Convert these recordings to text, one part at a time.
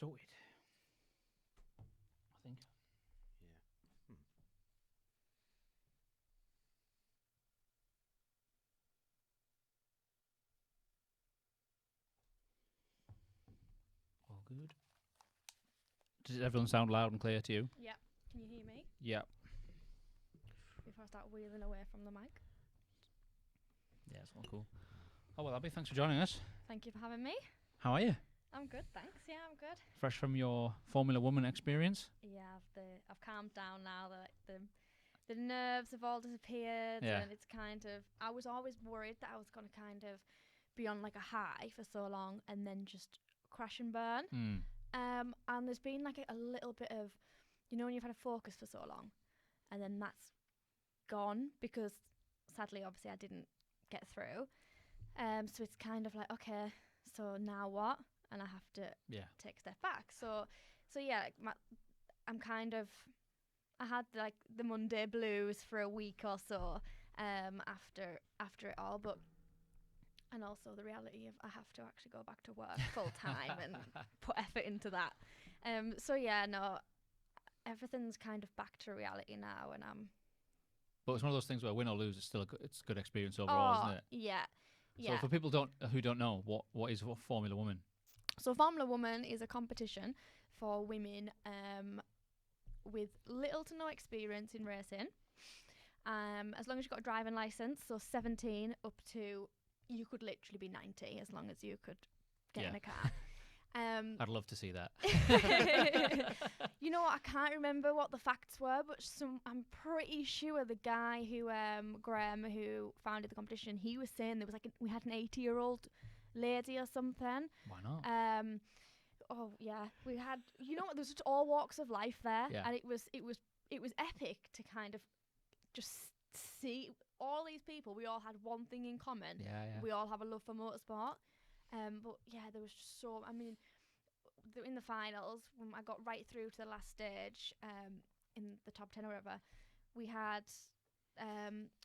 Sorted. I think. Yeah. All good. Does everyone sound loud and clear to you? Yeah. Can you hear me? Yeah. Before I start wheeling away from the mic. Yeah, it's all cool. Oh, well, Abbie, thanks for joining us. Thank you for having me. How are you? I'm good, thanks. Yeah, I'm good. Fresh from your Formula Woman experience? Yeah, I've calmed down now. The nerves have all disappeared, Yeah. and it's kind of. I was always worried that I was going to kind of be on like a high for so long and then just crash and burn. And there's been like a little bit of, when you've had a focus for so long, and then that's gone because sadly, obviously, I didn't get through. So it's kind of like, okay, so now what? And I have to take a step back. So yeah, like I'm kind of. I had like the Monday blues for a week or so after it all, and also the reality of I have to actually go back to work full time and put effort into that. So yeah, no, everything's kind of back to reality now, and I'm. But it's one of those things where win or lose, it's still it's a good experience overall, isn't it? Yeah. So for people who don't know, what is Formula Woman? So Formula Woman is a competition for women with little to no experience in racing. As long as you've got a driving licence, so 17 up to, you could literally be 90 as long as you could get in a car. I'd love to see that. You know what? I can't remember what the facts were, but I'm pretty sure the guy who, Graham, who founded the competition, he was saying there was we had an 80-year-old lady or something. Why not? Oh yeah, we had. You know what? There was just all walks of life there, and it was epic to kind of just see all these people. We all had one thing in common. Yeah. We all have a love for motorsport. But yeah, there was just so. I mean, in the finals, when I got right through to the last stage, in the top 10 or whatever, we had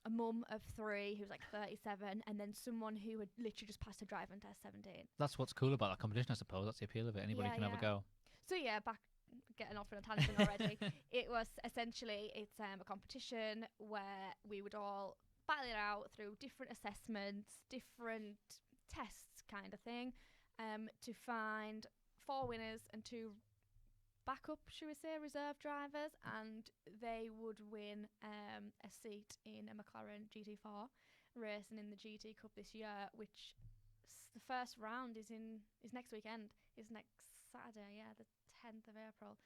a mum of 3 who was like 37, and then someone who had literally just passed a driving test, 17. That's what's cool about that competition, I suppose. That's the appeal of it. Anybody can have a go. So yeah, back getting off on a tangent already. It was essentially it's a competition where we would all battle it out through different assessments, different tests, kind of thing, to find 4 winners and 2 backup, should we say, reserve drivers, and they would win a seat in a McLaren GT4 racing in the GT Cup this year, which the first round is next weekend, is next Saturday, the 10th of April,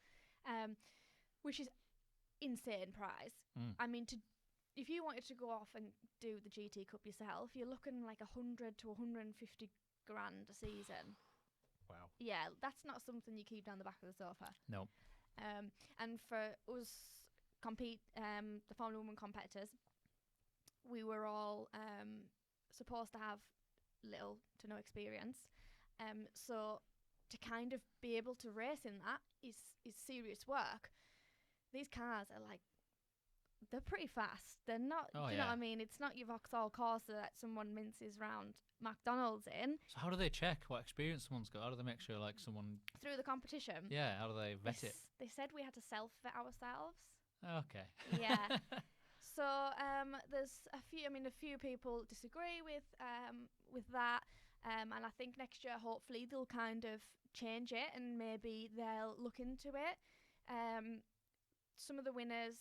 which is insane prize. I mean, if you wanted to go off and do the GT Cup yourself, you're looking like 100 to 150 grand a season. Wow. Yeah, that's not something you keep down the back of the sofa. No. And for us the Formula Woman competitors, we were all supposed to have little to no experience. So to kind of be able to race in that is serious work. These cars are they're pretty fast. They're not, you know what I mean? It's not your Vauxhall Corsa that someone minces round McDonald's in. So how do they check what experience someone's got? How do they make sure someone... Through the competition. Yeah, how do they vet it? They said we had to self-vet ourselves. Okay. Yeah. So there's a few people disagree with that. And I think next year, hopefully, they'll kind of change it and maybe they'll look into it. Some of the winners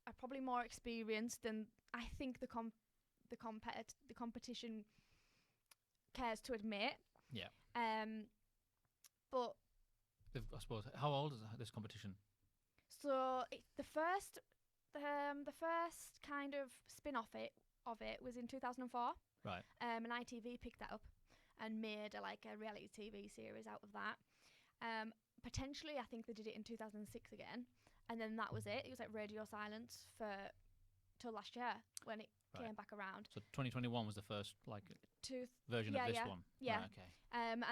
are probably more experienced than I think the competition cares to admit. Yeah. But I suppose, how old is this competition? So the first kind of spin-off of it was in 2004. Right. And ITV picked that up and made a reality TV series out of that. Potentially, I think they did it in 2006 again, and then that was it. It was radio silence till last year when it came back around. So 2021 was the first version of this one. Yeah. Right, okay.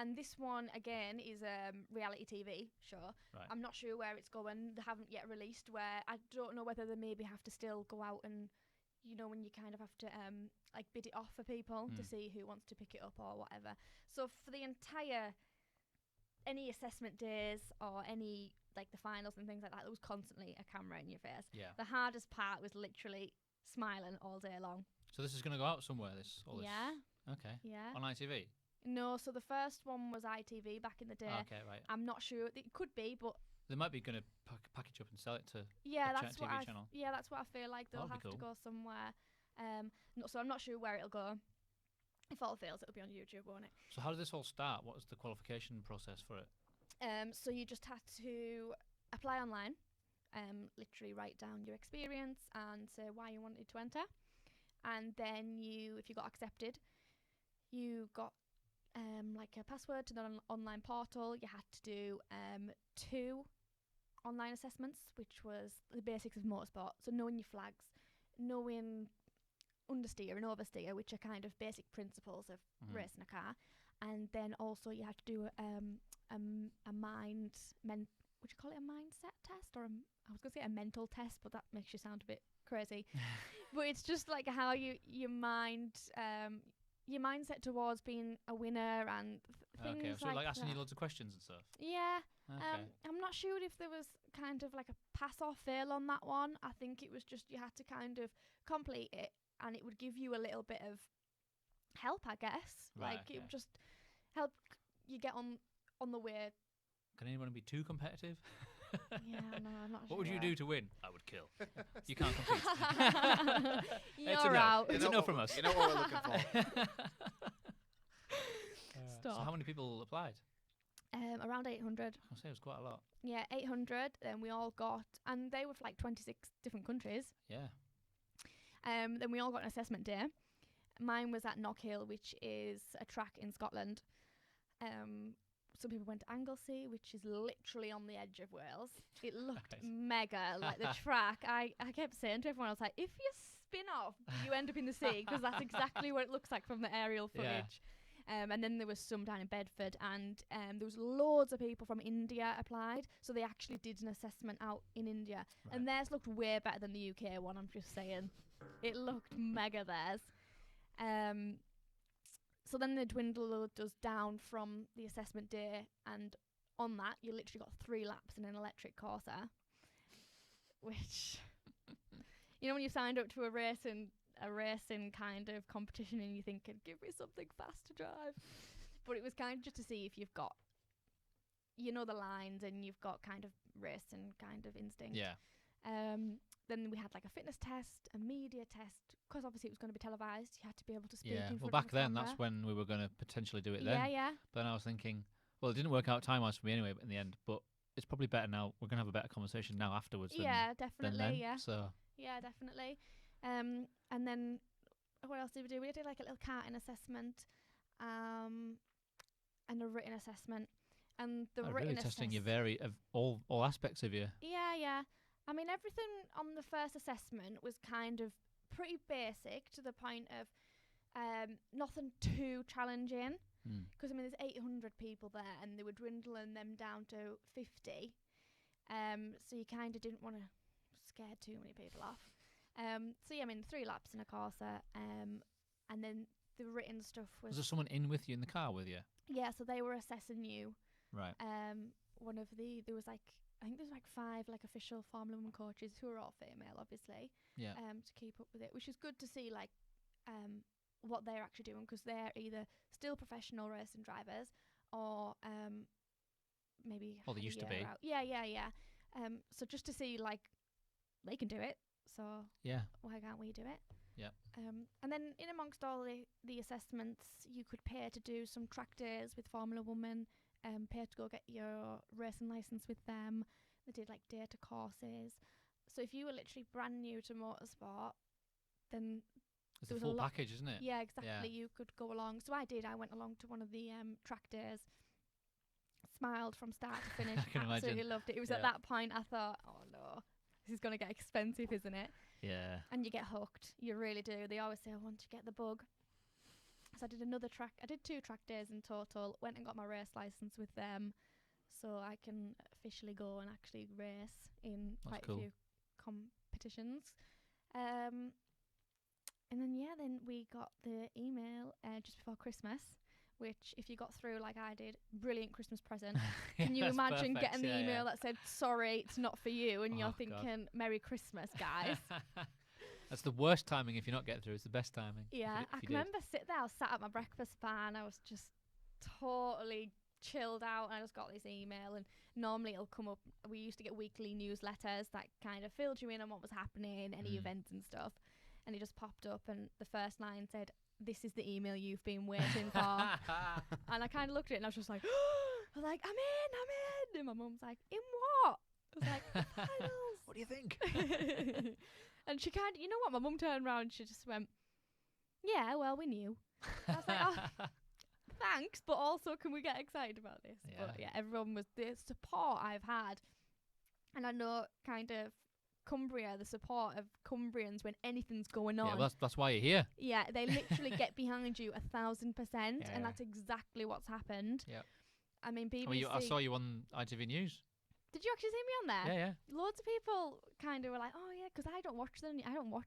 And this one again is a reality TV show. Right. I'm not sure where it's going. They haven't yet released where. I don't know whether they maybe have to still go out and, when you kind of have to bid it off for people to see who wants to pick it up or whatever. So for the entire any assessment days or any like the finals and things like that, there was constantly a camera in your face. Yeah. The hardest part was literally smiling all day long. So this is going to go out somewhere. All this. Yeah. Okay. Yeah. On ITV. No, so the first one was ITV back in the day. Okay, right. I'm not sure. It could be, but They might be going to package up and sell it to yeah, a that's what TV channel. yeah, that's what I feel like. They'll That'd have be to cool. go somewhere. No, so I'm not sure where it'll go. If all fails, it'll be on YouTube, won't it? So how did this all start? What was the qualification process for it? So you just had to apply online, literally write down your experience and say why you wanted to enter, and then if you got accepted, you got like a password to the online portal. You had to do 2 online assessments, which was the basics of motorsport. So knowing your flags, knowing understeer and oversteer, which are kind of basic principles of racing a car. And then also you have to do would you call it a mindset test, or I was going to say a mental test, but that makes you sound a bit crazy. But it's just like how your mindset towards being a winner and things okay, so like asking that. you loads of questions and stuff. Yeah. Okay. I'm not sure if there was kind of like a pass or fail on that one. I think it was just you had to kind of complete it, and it would give you a little bit of help, I guess. Right, Like it would just help you get on the way. Can anyone be too competitive? Yeah, no, I'm not sure. What would you do to win? I would kill. You can't compete. You're It's a no. out. It's a no from us. You know what we're looking for. Stop. So how many people applied? Around 800. I'll say it was quite a lot. Yeah, 800. Then we all got, and they were for like 26 different countries. Yeah. Then we all got an assessment day. Mine was at Knockhill, which is a track in Scotland. Some people went to Anglesey, which is literally on the edge of Wales. It looked mega, like the track. I kept saying to everyone, I was like, if you spin off, you end up in the sea, because that's exactly what it looks like from the aerial footage. And then there was some down in Bedford, and there was loads of people from India applied, so they actually did an assessment out in India. Right. And theirs looked way better than the UK one, I'm just saying. It looked mega theirs. So then they dwindled us down from the assessment day, and on that you literally got 3 laps in an electric Corsa, which you know when you signed up to a racing kind of competition and you think, give me something fast to drive. But it was kind of just to see if you've got, you know, the lines and you've got kind of racing kind of instinct. Yeah. Then we had like a fitness test, a media test, because obviously it was going to be televised. You had to be able to speak. Yeah. In Well, front back of a then, camera. that's when we were going to potentially do it then. Yeah, yeah. But then I was thinking, well, it didn't work out time-wise for me anyway in the end, but it's probably better now. We're going to have a better conversation now afterwards than, Yeah, than definitely. then. Yeah. So, Yeah, definitely. And then what else did we do? We did like a little karting assessment, and a written assessment. And the written really testing your of all aspects of you. Yeah, yeah. I mean, everything on the first assessment was kind of pretty basic, to the point of nothing too challenging. Because I mean, there's 800 people there, and they were dwindling them down to 50. So you kind of didn't want to scare too many people off. So yeah, I mean, 3 laps in a Corsa, and then the written stuff was there someone in with you in the car with you? Yeah, so they were assessing you. Right. There was like, I think there's like 5 like official Formula 1 coaches who are all female, obviously. Yeah. To keep up with it, which is good to see, like, what they're actually doing, because they're either still professional racing drivers or maybe. Well, they used to be. Out. Yeah. So just to see, like, they can do it. So yeah, why can't we do it? Yeah. And then in amongst all the assessments, you could pay to do some track days with Formula Woman, pay to go get your racing license with them. They did like data courses. So if you were literally brand new to motorsport, then it's a full package, isn't it? Yeah, exactly. Yeah. You could go along. So I went along to one of the track days. Smiled from start to finish. I can Absolutely imagine. loved it. It was at that point I thought, oh no, this is going to get expensive, isn't it? Yeah. And you get hooked. You really do. They always say, once you get the bug. So I did another track. I did 2 track days in total. Went and got my race license with them, so I can officially go and actually race in quite a few competitions. And then then we got the email just before Christmas which if you got through like I did, brilliant Christmas present. Can you That's imagine perfect. getting the Yeah, email yeah. that said, sorry, it's not for you, and Oh, you're God. thinking, Merry Christmas, guys. That's the worst timing if you're not getting through. It's the best timing. Yeah, I can remember sitting there, I was sat at my breakfast bar and I was just totally chilled out, and I just got this email, and normally it'll come up. We used to get weekly newsletters that kind of filled you in on what was happening, any events and stuff, and it just popped up, and the first line said, this is the email you've been waiting for. And I kind of looked at it and I was just like, I was like, I'm in. And my mum's like, in what? I was like, the finals. What do you think? And she kind of, you know what, my mum turned around and she just went, yeah, well, we knew. I was like, oh, thanks, but also can we get excited about this? Yeah. But yeah, everyone was, the support I've had, and I know kind of Cumbria, the support of Cumbrians when anything's going on. Yeah, well, that's why you're here. Yeah, they literally get behind you 1,000%, Yeah. and that's exactly what's happened. Yep. I mean, BBC. I mean, I saw you on ITV News. Did you actually see me on there? Yeah, yeah. Loads of people kind of were like, "Oh yeah," because I don't watch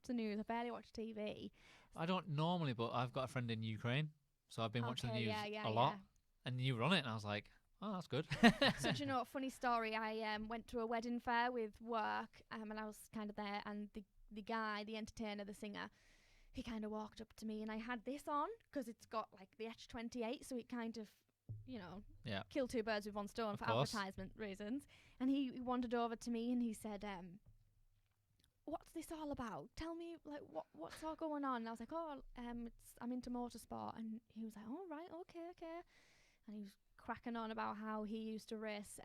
the news. I barely watch TV. I don't normally, but I've got a friend in Ukraine, so I've been watching the news yeah, a lot. And you were on it, and I was like, oh, that's good. So do you know, a funny story. I went to a wedding fair with work, and I was kind of there, and the guy, the entertainer, the singer, he kind of walked up to me, and I had this on because it's got like the H28, so it kind of, you know, kill two birds with one stone Of for course. advertisement reasons. And he wandered over to me and he said, what's this all about? Tell me, like, what's all going on? And I was like, oh, I'm into motorsport. And he was like, oh, right, okay. And he was cracking on about how he used to race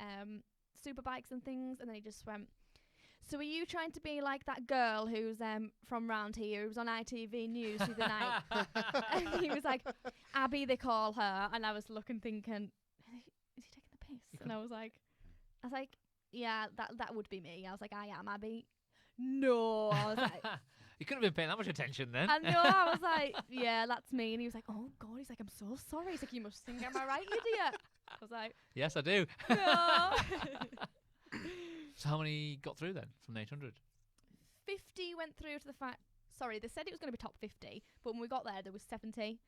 super bikes and things. And then he just went, so are you trying to be like that girl who's from round here, who was on ITV News the other night? And he was like, Abbie, they call her. And I was looking, thinking, is he taking the piss? And I was like, yeah, that would be me. I was like, I am Abbie. No. I was like, You couldn't have been paying that much attention then. I know. I was like, yeah, that's me. And he was like, oh, God. He's like, I'm so sorry. He's like, you must think, am I right, idiot? I was like, Yes, I do. no. So how many got through then from the 800? 50 went through to the sorry, they said it was going to be top 50, but when we got there was 70.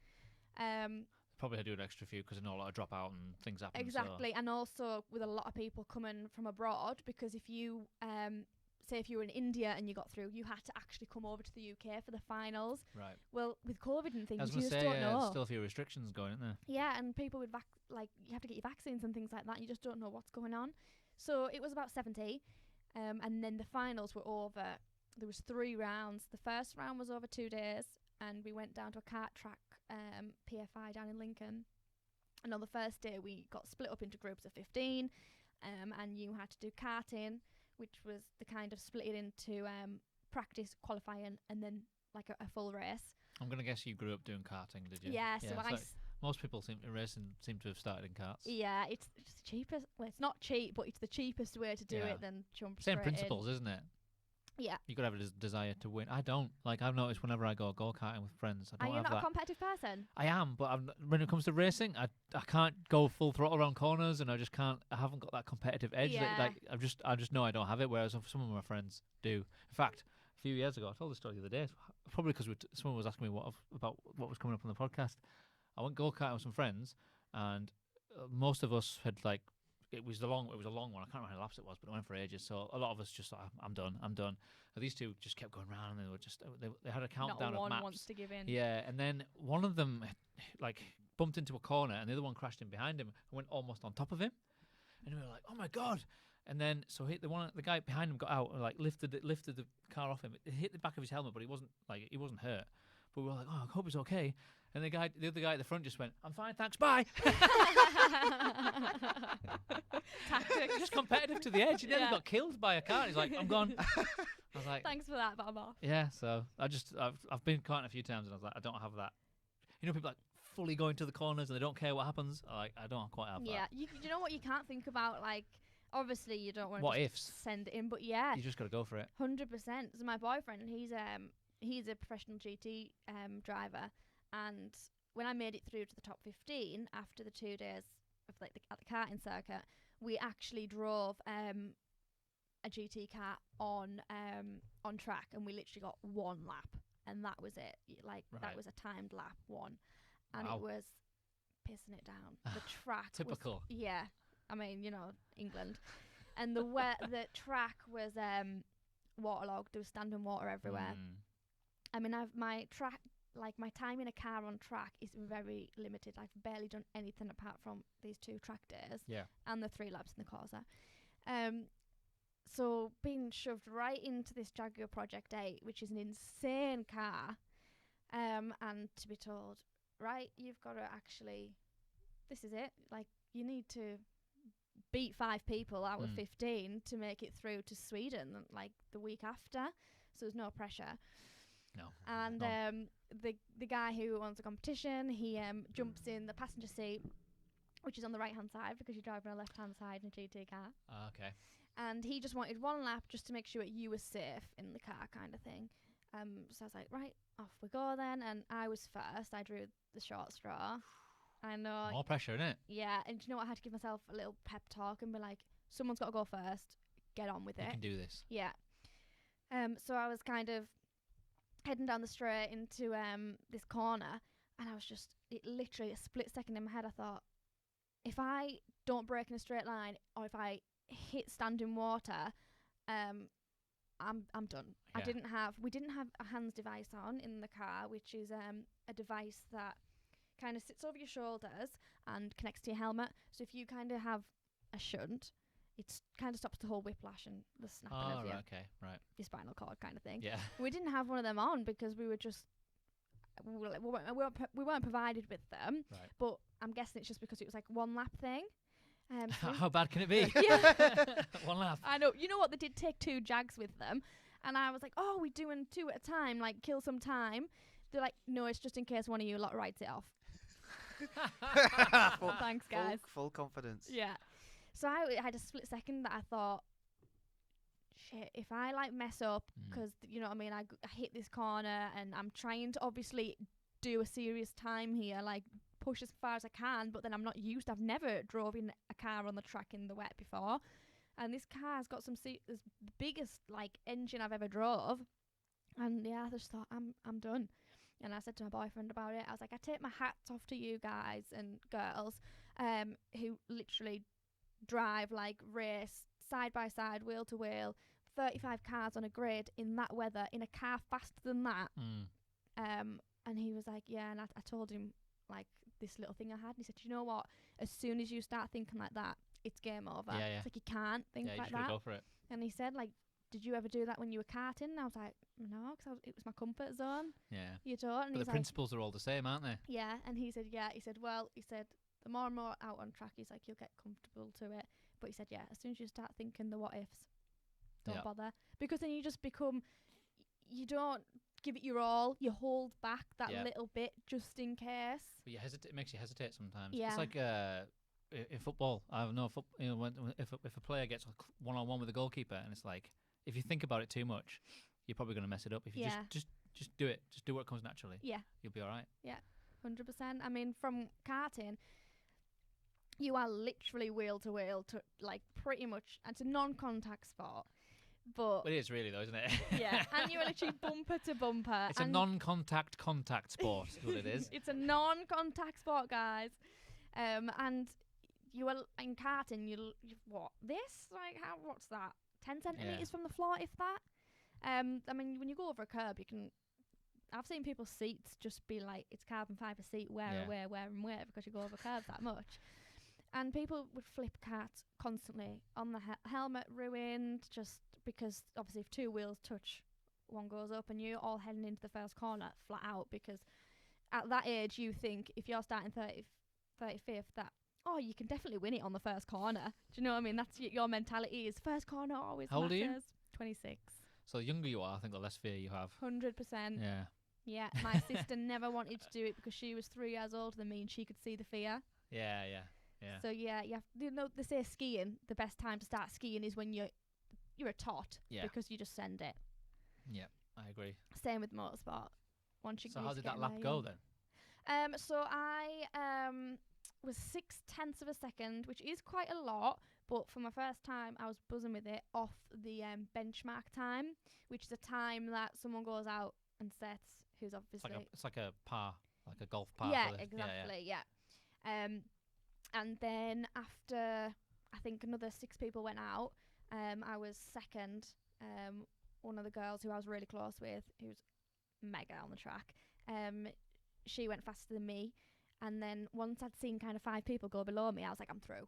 Probably had to do an extra few because I know a lot of dropout and things happen. Exactly, and also with a lot of people coming from abroad, because if you say if you were in India and you got through, you had to actually come over to the UK for the finals. Right. Well, with COVID and things, I was you going to just say, don't know. still a few restrictions going, isn't there? Yeah, and people with like you have to get your vaccines and things like that. You just don't know what's going on. So it was about 70, and then the finals were over. There was 3 rounds. The first round was over 2 days, and we went down to a kart track, PFI down in Lincoln. And on the first day, we got split up into groups of 15, and you had to do karting, which was the kind of split it into practice, qualifying, and then like a full race. I'm going to guess you grew up doing karting, did you? Yeah, so most people seem to have started in karts. Yeah, it's the cheapest. Well, it's not cheap, but it's the cheapest way to do it than jump Same straight principles, isn't it? Yeah. You got to have a desire to win. I don't. Like, I've noticed whenever I go go-karting with friends, I Are don't you have not that. a competitive person? I am, but when it comes to racing, I can't go full throttle around corners, and I just can't. I haven't got that competitive edge. Yeah. Like I just know I don't have it. Whereas some of my friends do. In fact, a few years ago, I told the story the other day. Probably because someone was asking me about what was coming up on the podcast. I went go-karting with some friends, and most of us had like. It was a long one. I can't remember how many laps it was, but it went for ages. So a lot of us just thought, I'm done. And these two just kept going round, and they were just they had a countdown Not one of maps. wants to give in. Yeah, and then one of them like bumped into a corner, and the other one crashed in behind him and went almost on top of him. And we were like, "Oh my god!" And then so the guy behind him got out and like lifted the car off him. It hit the back of his helmet, but he wasn't hurt. But we were like, "Oh, I hope he's okay." And the other guy at the front just went, "I'm fine, thanks, bye." Tactics. Just competitive to the edge. He nearly got killed by a car. He's like, "I'm gone." I was like, Thanks for that, but I'm off. yeah. So I've been karting a few times, and I was like, I don't have that. You know, people like fully go into the corners and they don't care what happens. I don't quite have Yeah, that. you know what you can't think about, like, obviously you don't want What to ifs? send it in, but yeah, You just got to go for it. 100%. So my boyfriend, he's a professional GT driver, and when I made it through to the top 15 after the 2 days of like at the karting circuit, we actually drove a GT car on track, and we literally got 1 lap, and that was it. Like Right. that was a timed lap 1, and Wow. it was pissing it down. The track Typical. was, yeah. I mean, England. And the track was waterlogged. There was standing water everywhere. I mean, my time in a car on track is very limited. I've barely done anything apart from these 2 track days. Yeah. And the 3 laps in the Corsa. So being shoved right into this Jaguar Project 8, which is an insane car, and to be told, right, you've got to actually, this is it. Like, you need to beat 5 people out of 15 to make it through to Sweden, like, the week after. So there's no pressure. No. And the guy who owns the competition, he jumps in the passenger seat, which is on the right-hand side because you're driving on the left-hand side in a GT car. Okay. And he just wanted 1 lap just to make sure you were safe in the car, kind of thing. So I was like, right, off we go then. And I was first. I drew the short straw. I know. More pressure, innit? Yeah. And do you know what? I had to give myself a little pep talk and be like, someone's got to go first. Get on with it. You can do this. Yeah. So I was kind of heading down the straight into this corner, and I was just, it literally a split second in my head, I thought, if I don't brake in a straight line, or if I hit standing water, I'm done. Yeah. We didn't have a hands device on in the car, which is a device that kind of sits over your shoulders and connects to your helmet. So if you kind of have a shunt, it kind of stops the whole whiplash and the snapping of your spinal cord kind of thing. Yeah. We didn't have one of them on because we were just we weren't provided with them. Right. But I'm guessing it's just because it was like 1 lap thing. So How bad can it be? Yeah. 1 lap. I know. You know what? They did take 2 Jags with them. And I was like, oh, we're doing 2 at a time, like kill some time. They're like, no, it's just in case one of you lot writes it off. Thanks, guys. Full confidence. Yeah. So I had a split second that I thought, shit, if I like mess up, because, you know what I mean, I hit this corner and I'm trying to obviously do a serious time here, like push as far as I can, but then I'm not used. I've never drove in a car on the track in the wet before. And this car's got the biggest like engine I've ever drove. And yeah, I just thought, I'm done. And I said to my boyfriend about it. I was like, I take my hats off to you guys and girls who literally drive, like race, side by side, wheel to wheel, 35 cars on a grid in that weather, in a car faster than that. And he was like, yeah. And I told him, like, this little thing I had. And he said, you know what? As soon as you start thinking like that, it's game over. Yeah. It's like, you can't think you like just gotta that. go for it. And he said, like, did you ever do that when you were karting? And I was like, no, because it was my comfort zone. Yeah. You don't. And But the principles are all the same, aren't they? Yeah. And he said, yeah. He said, the more and more out on track, he's like, you'll get comfortable to it. But he said, yeah, as soon as you start thinking the what ifs, don't bother. Because then you just become, you don't give it your all. You hold back that little bit just in case. But it makes you hesitate sometimes. Yeah. It's like in football. I know if a player gets one-on-one with a goalkeeper, and it's like, if you think about it too much, you're probably going to mess it up. If you just do it, just do what comes naturally. Yeah. You'll be all right. Yeah, 100%. I mean, from karting, you are literally wheel to wheel to like pretty much. It's a non-contact sport, but it is really though, isn't it? Yeah, and you're literally bumper to bumper. It's a non-contact sport. Is what it is. It's a non-contact sport, guys. And you are in karting. You what this? Like how? What's that? 10 centimeters from the floor, if that. I mean, when you go over a curb, you can. I've seen people's seats just be like, it's carbon fibre seat, wear, because you go over curbs that much. And people would flip karts constantly on the helmet ruined, just because obviously if 2 wheels touch, one goes up and you're all heading into the first corner flat out, because at that age you think if you're starting 35th that, oh, you can definitely win it on the first corner. Do you know what I mean? That's your mentality is first corner always How old matters. are you? 26. So the younger you are, I think the less fear you have. 100%. Yeah. Yeah, my sister never wanted to do it because she was 3 years older than me and she could see the fear. Yeah. So yeah, they say skiing, the best time to start skiing is when you're a tot, because you just send it. Yeah, I agree. Same with motorsport. So how did that lap go then? So I was 0.6 of a second, which is quite a lot, but for my first time I was buzzing with it off the benchmark time, which is a time that someone goes out and sets, who's obviously it's like a par, like a golf par. Yeah, exactly. Yeah. And then after, I think another 6 people went out, I was second. One of the girls who I was really close with, who's mega on the track, she went faster than me. And then once I'd seen kind of 5 people go below me, I was like, I'm through.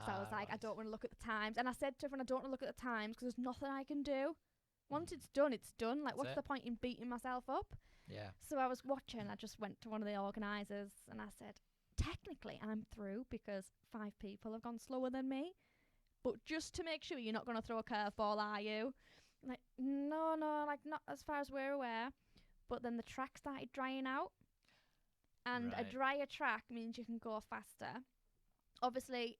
So I was like, I don't want to look at the times. And I said to everyone, I don't want to look at the times because there's nothing I can do. Once it's done, it's done. Like, what's the point in beating myself up? Yeah. So I was watching. I just went to one of the organisers and I said, technically, I'm through because 5 people have gone slower than me. But just to make sure you're not going to throw a curveball, are you? Like, no, like, not as far as we're aware. But then the track started drying out. And a drier track means you can go faster. Obviously,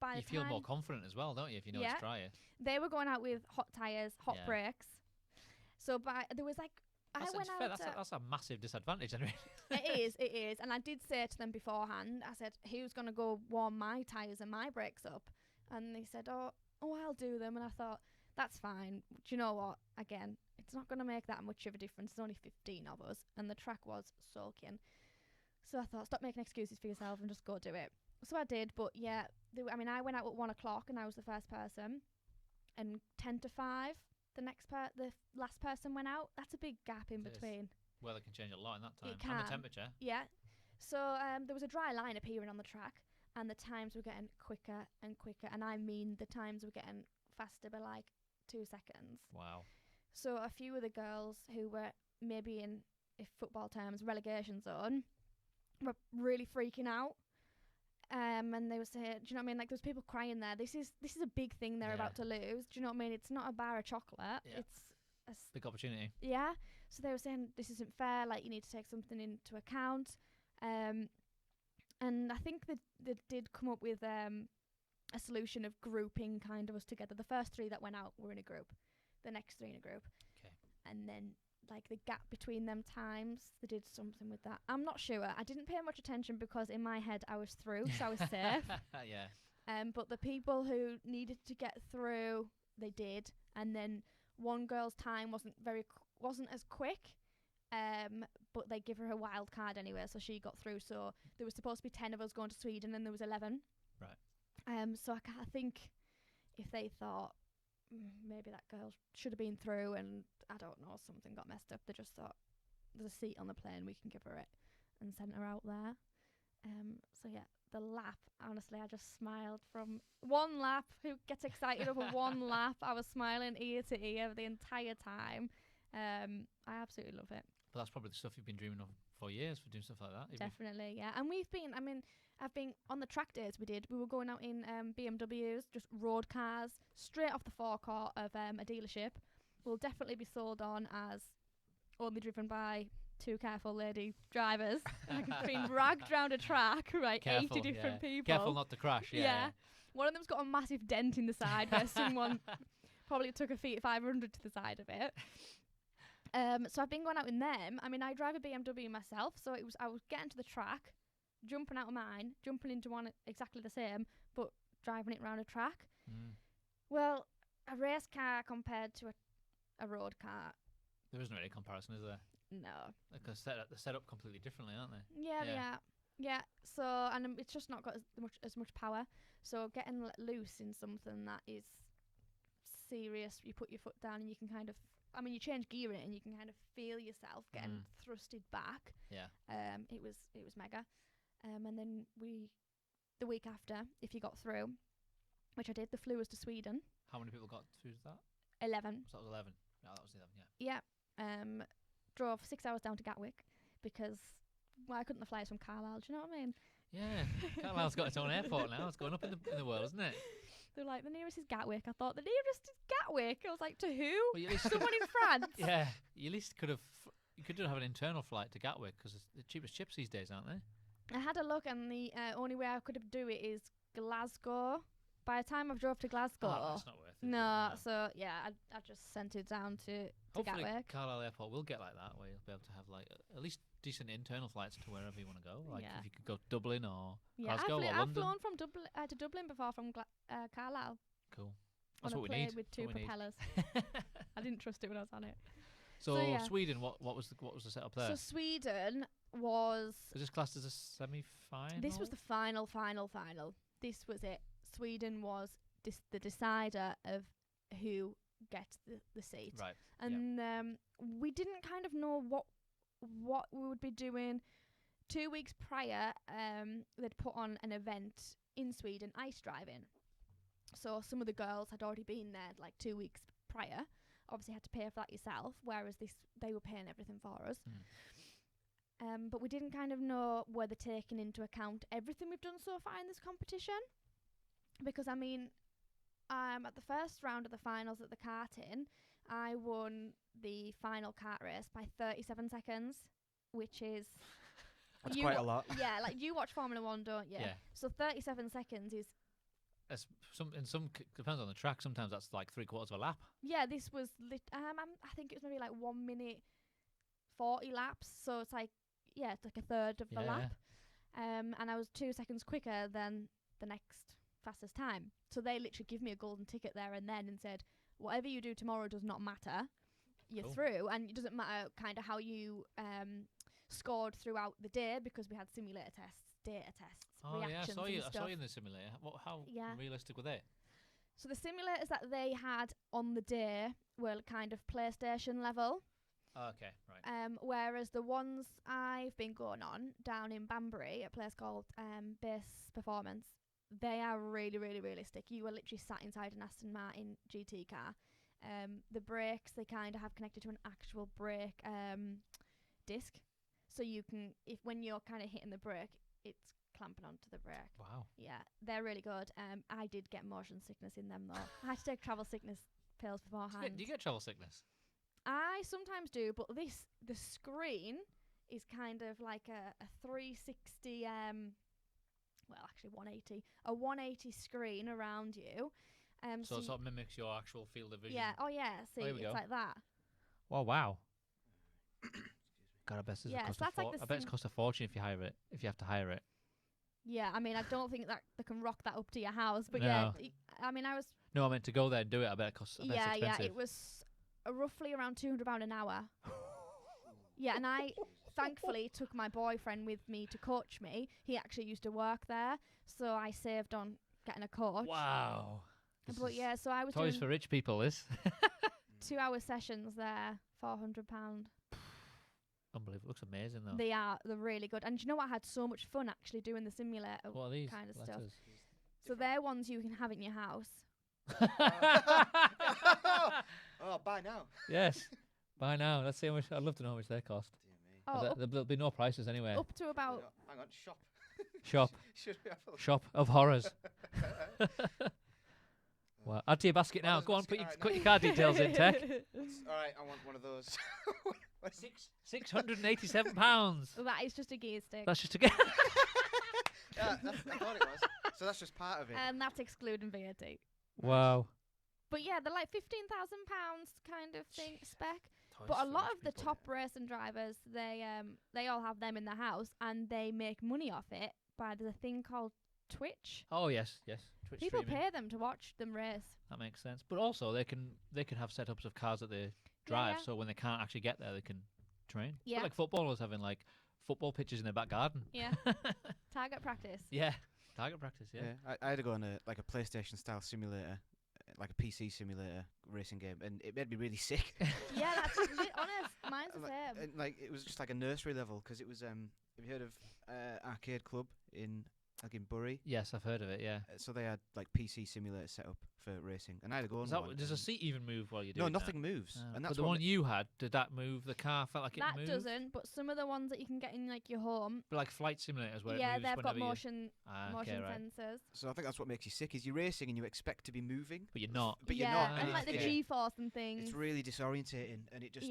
by the time... You feel more confident as well, don't you, if you know it's drier? They were going out with hot tyres, hot brakes. So there was like... That's a massive disadvantage, anyway. It is. And I did say to them beforehand, I said, who's going to go warm my tyres and my brakes up? And they said, oh, I'll do them. And I thought, that's fine. Do you know what? Again, it's not going to make that much of a difference. There's only 15 of us. And the track was soaking. So I thought, stop making excuses for yourself and just go do it. So I did, but yeah, I went out at 1 o'clock and I was the first person. And 10 to 5, the last person went out. That's a big gap in between. Weather can change a lot in that time. It can. And the temperature. Yeah. So there was a dry line appearing on the track and the times were getting quicker and quicker. And I mean the times were getting faster by like 2 seconds. Wow. So a few of the girls who were maybe in, if football terms, relegation zone, were really freaking out. And they were saying, do you know what I mean? Like, there's people crying there. This is a big thing they're about to lose. Do you know what I mean? It's not a bar of chocolate. Yeah. It's a big opportunity. Yeah. So they were saying, this isn't fair. Like, you need to take something into account. And I think they did come up with a solution of grouping kind of us together. The first 3 that went out were in a group. The next 3 in a group. Okay. And then, like, the gap between them times, they did something with that. I'm not sure. I didn't pay much attention because in my head I was through, so I was safe. Yeah. But the people who needed to get through, they did. And then one girl's time wasn't as quick, but they give her a wild card anyway, so she got through. So there was supposed to be 10 of us going to Sweden, and there was 11. Right. So I think if they thought maybe that girl should have been through and I don't know, something got messed up, they just thought there's a seat on the plane, we can give her it, and sent her out there. So yeah, the lap, honestly, I just smiled from one lap. Who gets excited over one lap? I was smiling ear to ear the entire time. I absolutely love it. But that's probably the stuff you've been dreaming of for years, for doing stuff like that. Definitely, yeah. And I've been on the track days we were going out in BMWs, just road cars, straight off the forecourt of a dealership. Will definitely be sold on as only driven by 2 careful lady drivers. Like, it's been dragged round a track, right? Careful, 80 different people. Careful not to crash, yeah. One of them's got a massive dent in the side where someone probably took a Fiat 500 to the side of it. So I've been going out in them. I mean, I drive a BMW myself, so I was getting to the track, jumping out of mine, jumping into one exactly the same, but driving it round a track. Well, a race car compared to a road car. There isn't really a comparison, is there? No. Because they're set up completely differently, aren't they? Yeah, they are. Yeah. So, and it's just not got as much power. So getting let loose in something that is serious, you put your foot down and you can kind of, you change gear in it and you can kind of feel yourself getting thrusted back. Yeah. It was mega. And then the week after, if you got through, which I did, the flew us to Sweden. How many people got through that? 11. So that was 11. No, that was 11, yeah. Yeah. Drove 6 hours down to Gatwick because I couldn't fly us from Carlisle. Do you know what I mean? Yeah. Carlisle's got its own airport now. It's going up in the world, isn't it? They're like, the nearest is Gatwick. I thought, the nearest is Gatwick. I was like, to who? Well, someone in France. Yeah. You at least could have an internal flight to Gatwick because it's the cheapest chips these days, aren't they? I had a look and the only way I could do it is Glasgow. By the time I've drove to Glasgow, that's not worth it. No, so yeah, I just sent it down to Hopefully Gatwick. Carlisle Airport will get like that, where you'll be able to have like at least decent internal flights to wherever you want to go. Like if you could go to Dublin or Glasgow or London. I've flown from to Dublin before from Carlisle. Cool. That's on what a we plane need. with 2 propellers. I didn't trust it when I was on it. So yeah. Sweden, what was the setup there? So Sweden was. Is this classed as a semi-final? This was the final. This was it. Sweden was the decider of who gets the seat. Right. And we didn't kind of know what we would be doing. 2 weeks prior, they'd put on an event in Sweden, ice driving. So some of the girls had already been there like 2 weeks prior. Obviously had to pay for that yourself, whereas they were paying everything for us. But we didn't kind of know whether taking into account everything we've done so far in this competition. Because, I mean, at the first round of the finals at the karting, I won the final kart race by 37 seconds, which is... That's quite a lot. Yeah, like you watch Formula 1, don't you? Yeah. So 37 seconds is... depends on the track. Sometimes that's like 3/4 of a lap. Yeah, this was... I think it was maybe like 1 minute 40 laps. So it's like, yeah, it's like a third of the lap. And I was 2 seconds quicker than the next fastest time. So they literally give me a golden ticket there and then and said, whatever you do tomorrow does not matter. You're through. And it doesn't matter kind of how you scored throughout the day, because we had simulator tests, data tests, reactions and stuff. I saw you in the simulator. How realistic were they? So the simulators that they had on the day were kind of PlayStation level. Oh, okay, right. Whereas the ones I've been going on down in Banbury, a place called Base Performance, they are really, really realistic. You are literally sat inside an Aston Martin GT car. The brakes, they kind of have connected to an actual brake disc. So you can, when you're kind of hitting the brake, it's clamping onto the brake. Wow. Yeah, they're really good. I did get motion sickness in them though. I had to take travel sickness pills beforehand. Do you get travel sickness? I sometimes do, but the screen is kind of like a 360, well, actually 180, a 180 screen around you. So it sort of mimics your actual field of vision. Yeah. Oh yeah. See, there we it's go. like that. Oh wow. God, I bet it's cost a fortune if you hire it. If you have to hire it. Yeah, I mean, I don't think that they can rock that up to your house, but No. yeah, I mean, No, I meant to go there and do it. I bet it costs. I bet it's expensive. Yeah, it was roughly around £200 an hour. Yeah, and I thankfully took my boyfriend with me to coach me. He actually used to work there, so I saved on getting a coach. Wow. But yeah, so I was toys doing for rich people. This 2-hour sessions there, £400. Unbelievable. Looks amazing though. They're really good. And do you know what? I had so much fun actually doing the simulator what are these kind of letters? stuff. So they're ones you can have in your house. Oh, buy now. Yes. Buy now. Let's see how much. I'd love to know how much they cost. Oh, There'll be no prices anyway. up to about... Hang on, shop. Shop. Shop of horrors. Well, add to your basket now. Go on, put your card details in, Tech. All right, I want one of those. £687. That is just a gear stick. That's just a get. Yeah, I thought it was. So that's just part of it. And that's excluding VAT. Wow. But yeah, they're like £15,000 kind of thing spec. But a lot of the top racing drivers, they all have them in their house, and they make money off it by the thing called Twitch. Oh yes. Twitch People streaming. pay them to watch them race. That makes sense. But also they can have setups of cars that they drive, yeah. so when they can't actually get there, they can train. Yeah. But like footballers having like football pitches in their back garden. Yeah. Target practice. Yeah. Target practice. Yeah. I had to go on a PlayStation style simulator, like a PC simulator racing game, and it made me really sick. Yeah, that's honest. Mine's the same. And like it was just like a nursery level, because it was have you heard of Arcade Club in Bury? Yes, I've heard of it. Yeah. So they had like PC simulator set up for racing, and I had to go on one. Does a seat even move while you're doing No, nothing moves. Oh. And that's but the one you had, did that move? The car felt like it moved? That doesn't, but some of the ones that you can get in like your home, But like flight simulators where it yeah, moves they've got whenever motion okay, right. sensors. So I think that's what makes you sick, is you're racing and you expect to be moving, But you're not. but yeah, you're not. and it's- like the G-force and things. It's really disorientating, and it just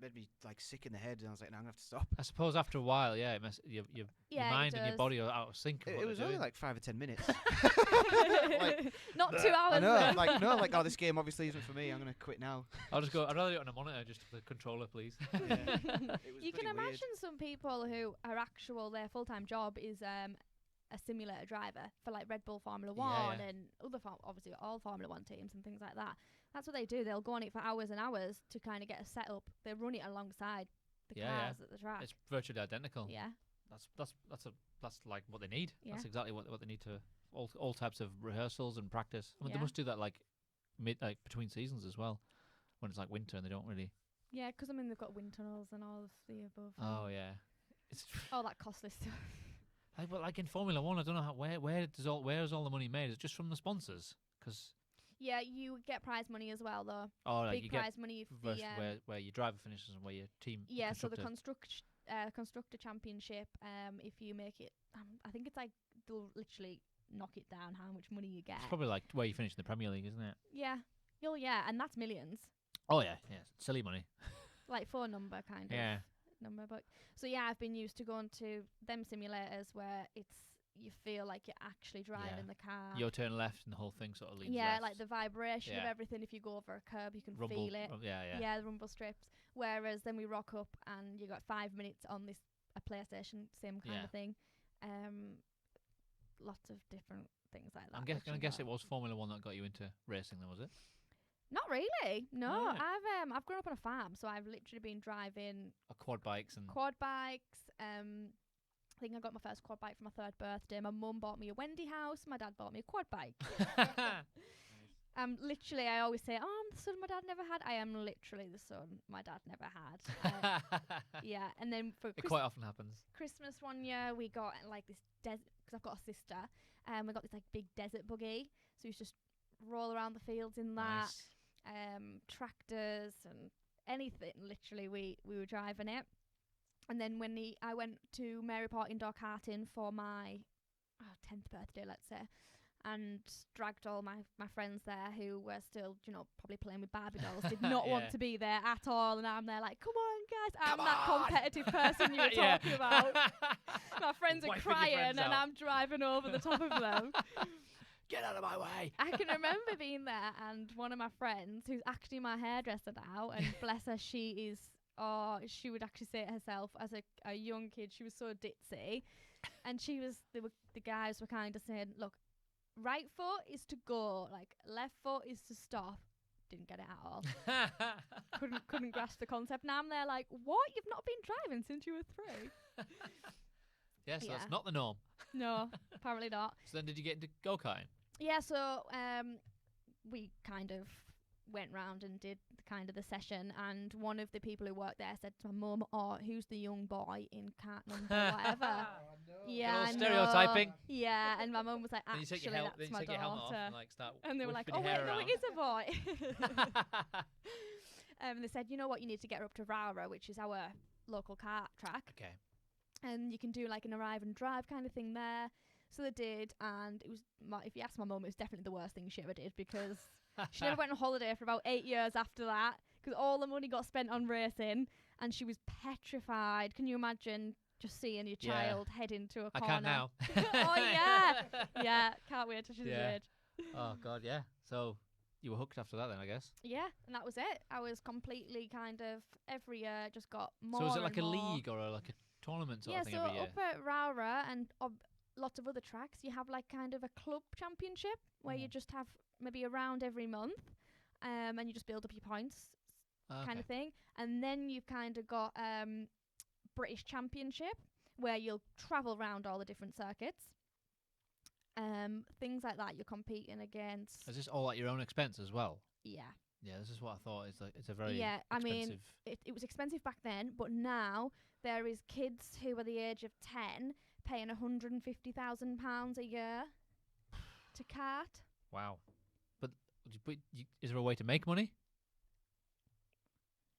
made me like sick in the head, and I was like, no, I'm gonna have to stop. I suppose after a while, yeah, your Yeah, it mind and your does. body are out of sync. with It what was they're only doing. like 5 or 10 minutes. Not 2 hours. I know, then. like, oh, this game obviously isn't for me. I'm gonna quit now. I'd rather do it on a monitor, just the controller, please. Yeah. It was You can pretty weird. imagine some people who are their full-time job is a simulator driver for like Red Bull Formula Yeah, One yeah. and other obviously all Formula One teams and things like that. That's what they do. They'll go on it for hours and hours to kind of get a setup. They run it alongside the Yeah, yeah. cars at the track. It's virtually identical. Yeah, That's like what they need. Yeah. That's exactly what they need to all types of rehearsals and practice. I mean, Yeah. they must do that like between seasons as well, when it's like winter and they don't really. yeah, because I mean they've got wind tunnels and all of the above. Oh yeah, it's all that costly stuff. like in Formula One. I don't know where's all the money made? Is it just from the sponsors? Because Yeah, you get prize money as well though. like Big you prize money for get the where your driver finishes and where your team. yeah. So the constructor- constructor championship. If you make it, I think it's like they'll literally knock it down how much money you get. It's probably like where you finish in the Premier League, isn't it? Yeah. Oh yeah, and that's millions. Oh yeah, silly money. Like phone number kind of Yeah. number, but so yeah, I've been used to going to them simulators where you feel like you're actually driving the car. You turn left and the whole thing sort of leans Yeah, left. like the vibration of Yeah. everything. If you go over a curb, you can rumble. feel it. Yeah. The rumble strips. Whereas then we rock up and you got 5 minutes on a PlayStation, same kind Yeah. of thing. Lots of different things like that. I'm which gonna I guess it love. was Formula One that got you into racing, then, was it? Not really. No, Right. I've grown up on a farm, so I've literally been driving Or quad bikes and. quad bikes. I think I got my first quad bike for my 3rd birthday. My mum bought me a Wendy house. My dad bought me a quad bike. Literally, I always say, "Oh, I'm the son my dad never had." I am literally the son my dad never had. Yeah, and then for It quite often happens. Christmas one year, we got like this desert, because I've got a sister. We got this like big desert buggy, so we used to just roll around the fields in that. Nice. Tractors and anything. Literally, we were driving it. And then when I went to Maryport indoor karting for my 10th birthday, let's say, and dragged all my friends there who were still, probably playing with Barbie dolls, did not want Yeah. to be there at all. And I'm there like, come on, guys. I'm Come that on. competitive person you were Yeah. talking about. My friends are Wiping your crying friends and out. I'm driving over the top of them. Get out of my way. I can remember being there and one of my friends who's actually my hairdresser now, and bless her, she would actually say it herself as a young kid, she was so ditzy. And the guys were kind of saying, look, right foot is to go, like left foot is to stop. Didn't get it at all. couldn't grasp the concept. Now I'm there like, what? You've not been driving since you were 3? Yes, Yeah. that's not the norm. No, apparently not. So then, did you get into go-karting? Yeah, so we kind of went round and did the session, and one of the people who worked there said to my mum, "Oh, who's the young boy in cart number whatever?" Yeah, I Good old know. stereotyping. Yeah, and my mum was like, Then you "Actually, take your helmet, that's my helmet off daughter." and like start. And they were like, whipping "Oh your wait, hair no, it is a boy." around. They said, "You know what? You need to get her up to Rara, which is our local kart track, Okay. and you can do like an arrive and drive kind of thing there." So they did, and it was, if you ask my mum, it was definitely the worst thing she ever did, because she never went on holiday for about 8 years after that, because all the money got spent on racing, and she was petrified. Can you imagine just seeing your Yeah. child head into a I corner? can now. Oh, yeah. Yeah, can't wait till she's Yeah. of age. Oh God, yeah. So you were hooked after that, then, I guess. Yeah, and that was it. I was completely kind of, every year just got more So is it and like a more. league or like a tournament sort Yeah, of thing so every year? up at Rara and lots of other tracks, you have like kind of a club championship where you just have maybe a round every month, and you just build up your points, kind of thing. And then you've kind of got British Championship, where you'll travel around all the different circuits. Things like that. You're competing against. Is this all at your own expense as well? Yeah. Yeah, this is what I thought. It's a very Yeah, I mean, expensive. It was expensive back then, but now there is kids who are the age of 10 paying £150,000 a year to kart. Wow. But is there a way to make money?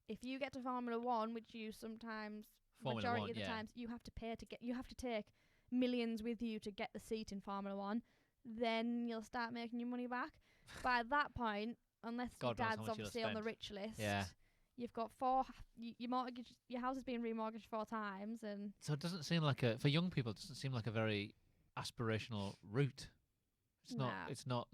If you get to Formula One, which you sometimes, Formula majority One, of the yeah. times, you have to pay you have to take millions with you to get the seat in Formula One, then you'll start making your money back. By that point, unless God knows your how dad's much you'll obviously on the spend. rich list, Yeah. you've got your house has been remortgaged 4 times, and So it doesn't seem like for young people, it doesn't seem like a very aspirational route. It's not. Nah. It's not.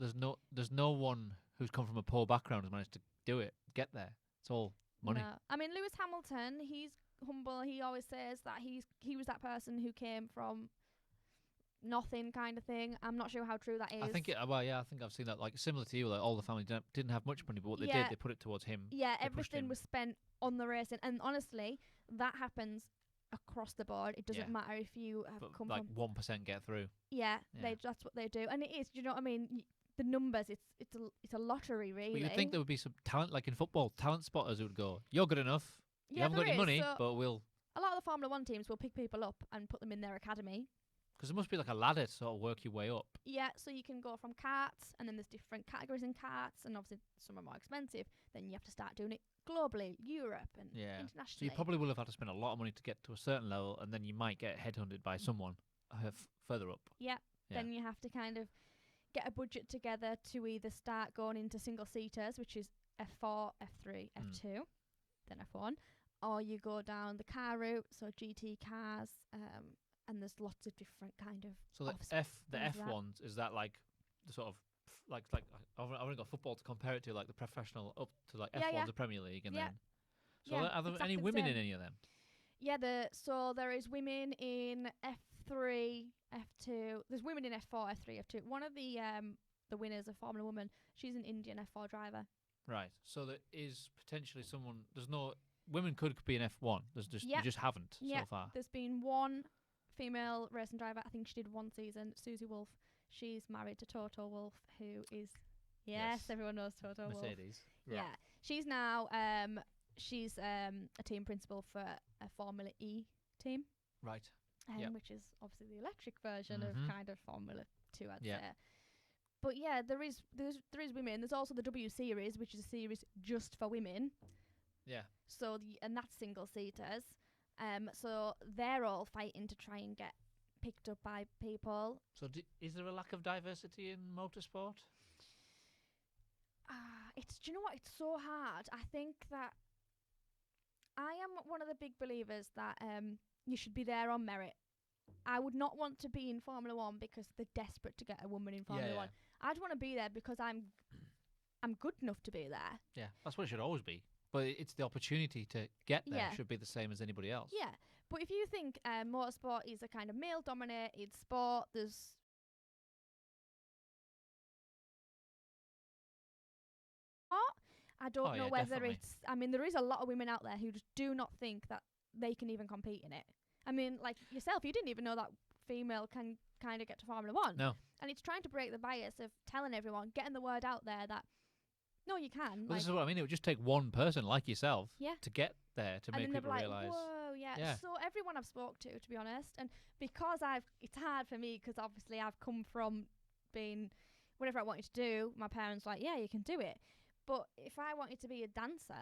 There's no one who's come from a poor background has managed to get there. It's all money. no. I mean, Lewis Hamilton, he's humble. He always says that he was that person who came from nothing kind of thing. I'm not sure how true that is. I think I think I've seen that, like, similar to you, like, all the family didn't have much money, but what they Yeah. did, they put it towards him. Yeah, They pushed everything him. was spent on the racing, and honestly, that happens across the board. It doesn't Yeah. matter if you have But come like from 1% get through. Yeah, Yeah. that's what they do, and it is. Do you know what I mean? The numbers, it's a lottery, really. But you'd think there would be some talent, like in football, talent spotters who would go, "You're good enough. You Yeah, haven't got there any is, money, so but we'll." a lot of the Formula One teams will pick people up and put them in their academy. Because there must be like a ladder to sort of work your way up. Yeah, so you can go from karts, and then there's different categories in karts, and obviously some are more expensive. Then you have to start doing it globally, Europe and Yeah. So internationally. you probably will have had to spend a lot of money to get to a certain level, and then you might get headhunted by someone further up. Yeah. Yeah. Then you have to kind of get a budget together to either start going into single seaters, which is F4, F3, F2, then F1, or you go down the car route, so GT cars, and there's lots of different kind of. So the things like that. F1s, is that like the sort of like I've only got football to compare it to, like the professional up to like Yeah, F1's yeah. the Premier League, and Yeah. then. So Yeah, are there exactly any the women in same. any of them? Yeah, so there is women in F3, F2. There's women in F4, F3, F2. One of the winners of Formula Woman, she's an Indian F4 driver. Right. So there is potentially someone. There's no women could be in F1. There's just Yeah. you just haven't Yeah. so far. There's been one female racing driver. I think she did one season. Susie Wolf. She's married to Toto Wolf, who is Yes. everyone knows Toto Wolf. Mercedes. Yeah. She's now she's a team principal for a Formula E team, Right. Yep. which is obviously the electric version of Mhm. kind of Formula 2, I'd Yeah. say. But yeah, there is women. There's also the W Series, which is a series just for women. Yeah. So and that's single seaters. So they're all fighting to try and get picked up by people. So is there a lack of diversity in motorsport? Do you know what? It's so hard. I think that I am one of the big believers that you should be there on merit. I would not want to be in Formula One because they're desperate to get a woman in Formula One. I'd want to be there because I'm good enough to be there. Yeah, that's what it should always be. But it's the opportunity to get there Yeah. should be the same as anybody else. Yeah, but if you think motorsport is a kind of male-dominated sport, there's I don't know yeah, whether definitely. it's. I mean, there is a lot of women out there who just do not think that they can even compete in it. I mean, like yourself, you didn't even know that female can kind of get to Formula One. No. And it's trying to break the bias of telling everyone, getting the word out there that no, you can. Well, this is what I mean. It would just take one person like yourself Yeah. to get there to and make then they'll people be like, realise. whoa, yeah. Yeah. So everyone I've spoke to be honest, and because it's hard for me because obviously I've come from being whatever I wanted to do. My parents were like, yeah, you can do it. But if I wanted to be a dancer,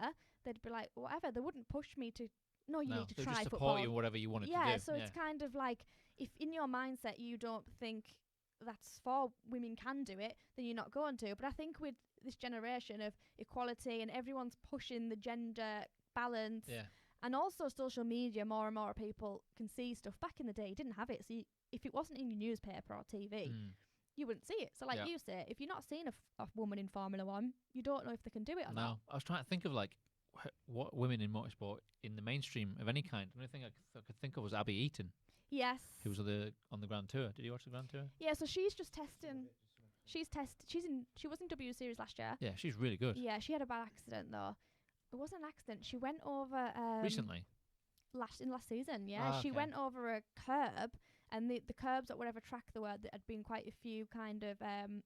they'd be like, whatever. They wouldn't push me to. No, you need to they'll try just support football. you in whatever you wanted to do. Yeah, so it's kind of like if in your mindset you don't think that's for women can do it, then you're not going to. But I think with this generation of equality and everyone's pushing the gender balance, Yeah. and also social media, more and more people can see stuff. Back in the day, you didn't have it. So if it wasn't in your newspaper or TV, you wouldn't see it. So like Yeah. you say, if you're not seeing a woman in Formula One, you don't know if they can do it or No, not. I was trying to think of like what women in motorsport in the mainstream of any kind. The only thing I could think of was Abbie Eaton, Yes. who was on the Grand Tour. Did you watch the Grand Tour? Yeah, so she's just testing. She was in W Series last year. Yeah, she's really good. Yeah, she had a bad accident though. It wasn't an accident. She went over Recently. last season. Yeah, Ah, she okay. went over a curb, and the curbs at whatever track they were, there had been quite a few kind of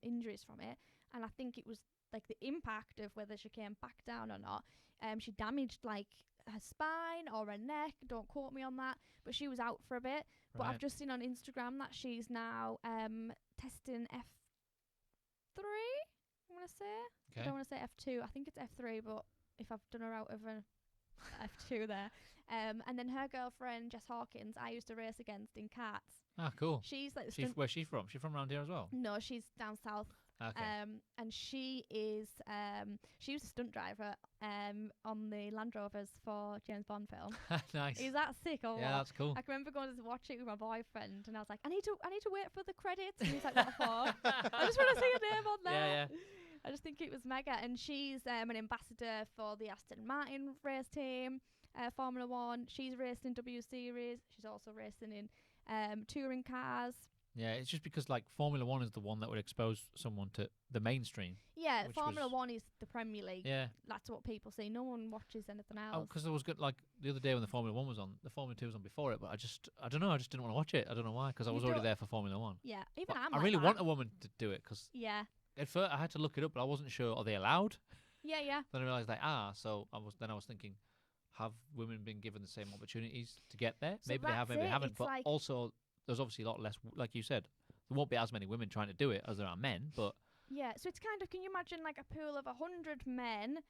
injuries from it, and I think it was like the impact of whether she came back down or not. She damaged like her spine or her neck. Don't quote me on that, but she was out for a bit. But I've Right. just seen on Instagram that she's now testing F3. I want to say. I Okay. don't want to say F2. I think it's F3, but if I've done her out of a F2 there. And then her girlfriend, Jess Hawkins, I used to race against in karts. Ah, cool. She's like the Where's she from? She's from around here as well. No, she's down south. Okay. And she is she was a stunt driver on the Land Rovers for James Bond film. Nice. Is that sick or Yeah, what? that's cool. I can remember going to watch it with my boyfriend, and I was like, I need to wait for the credits. And he was like, what for? I just want to see your name on there. Yeah, I just think it was mega. And she's an ambassador for the Aston Martin race team, Formula One. She's raced in W Series. She's also racing in touring cars. Yeah, it's just because like Formula One is the one that would expose someone to the mainstream. Yeah, Which Formula was- One is the Premier League. Yeah. That's what people see. No one watches anything else. Because there was good, like the other day when the Formula One was on, the Formula Two was on before it, but I don't know, I just didn't want to watch it. I don't know why, because I You was already don't- there for Formula One. Yeah, even But I'm I like really that. want a woman to do it, because Yeah, at first I had to look it up, but I wasn't sure, are they allowed? yeah. Then I realised so I was thinking, have women been given the same opportunities to get there? So Maybe they have, that's maybe they it, haven't. it's But like- also, there's obviously a lot less, like you said, there won't be as many women trying to do it as there are men. But Yeah, so it's kind of, can you imagine like a pool of 100 men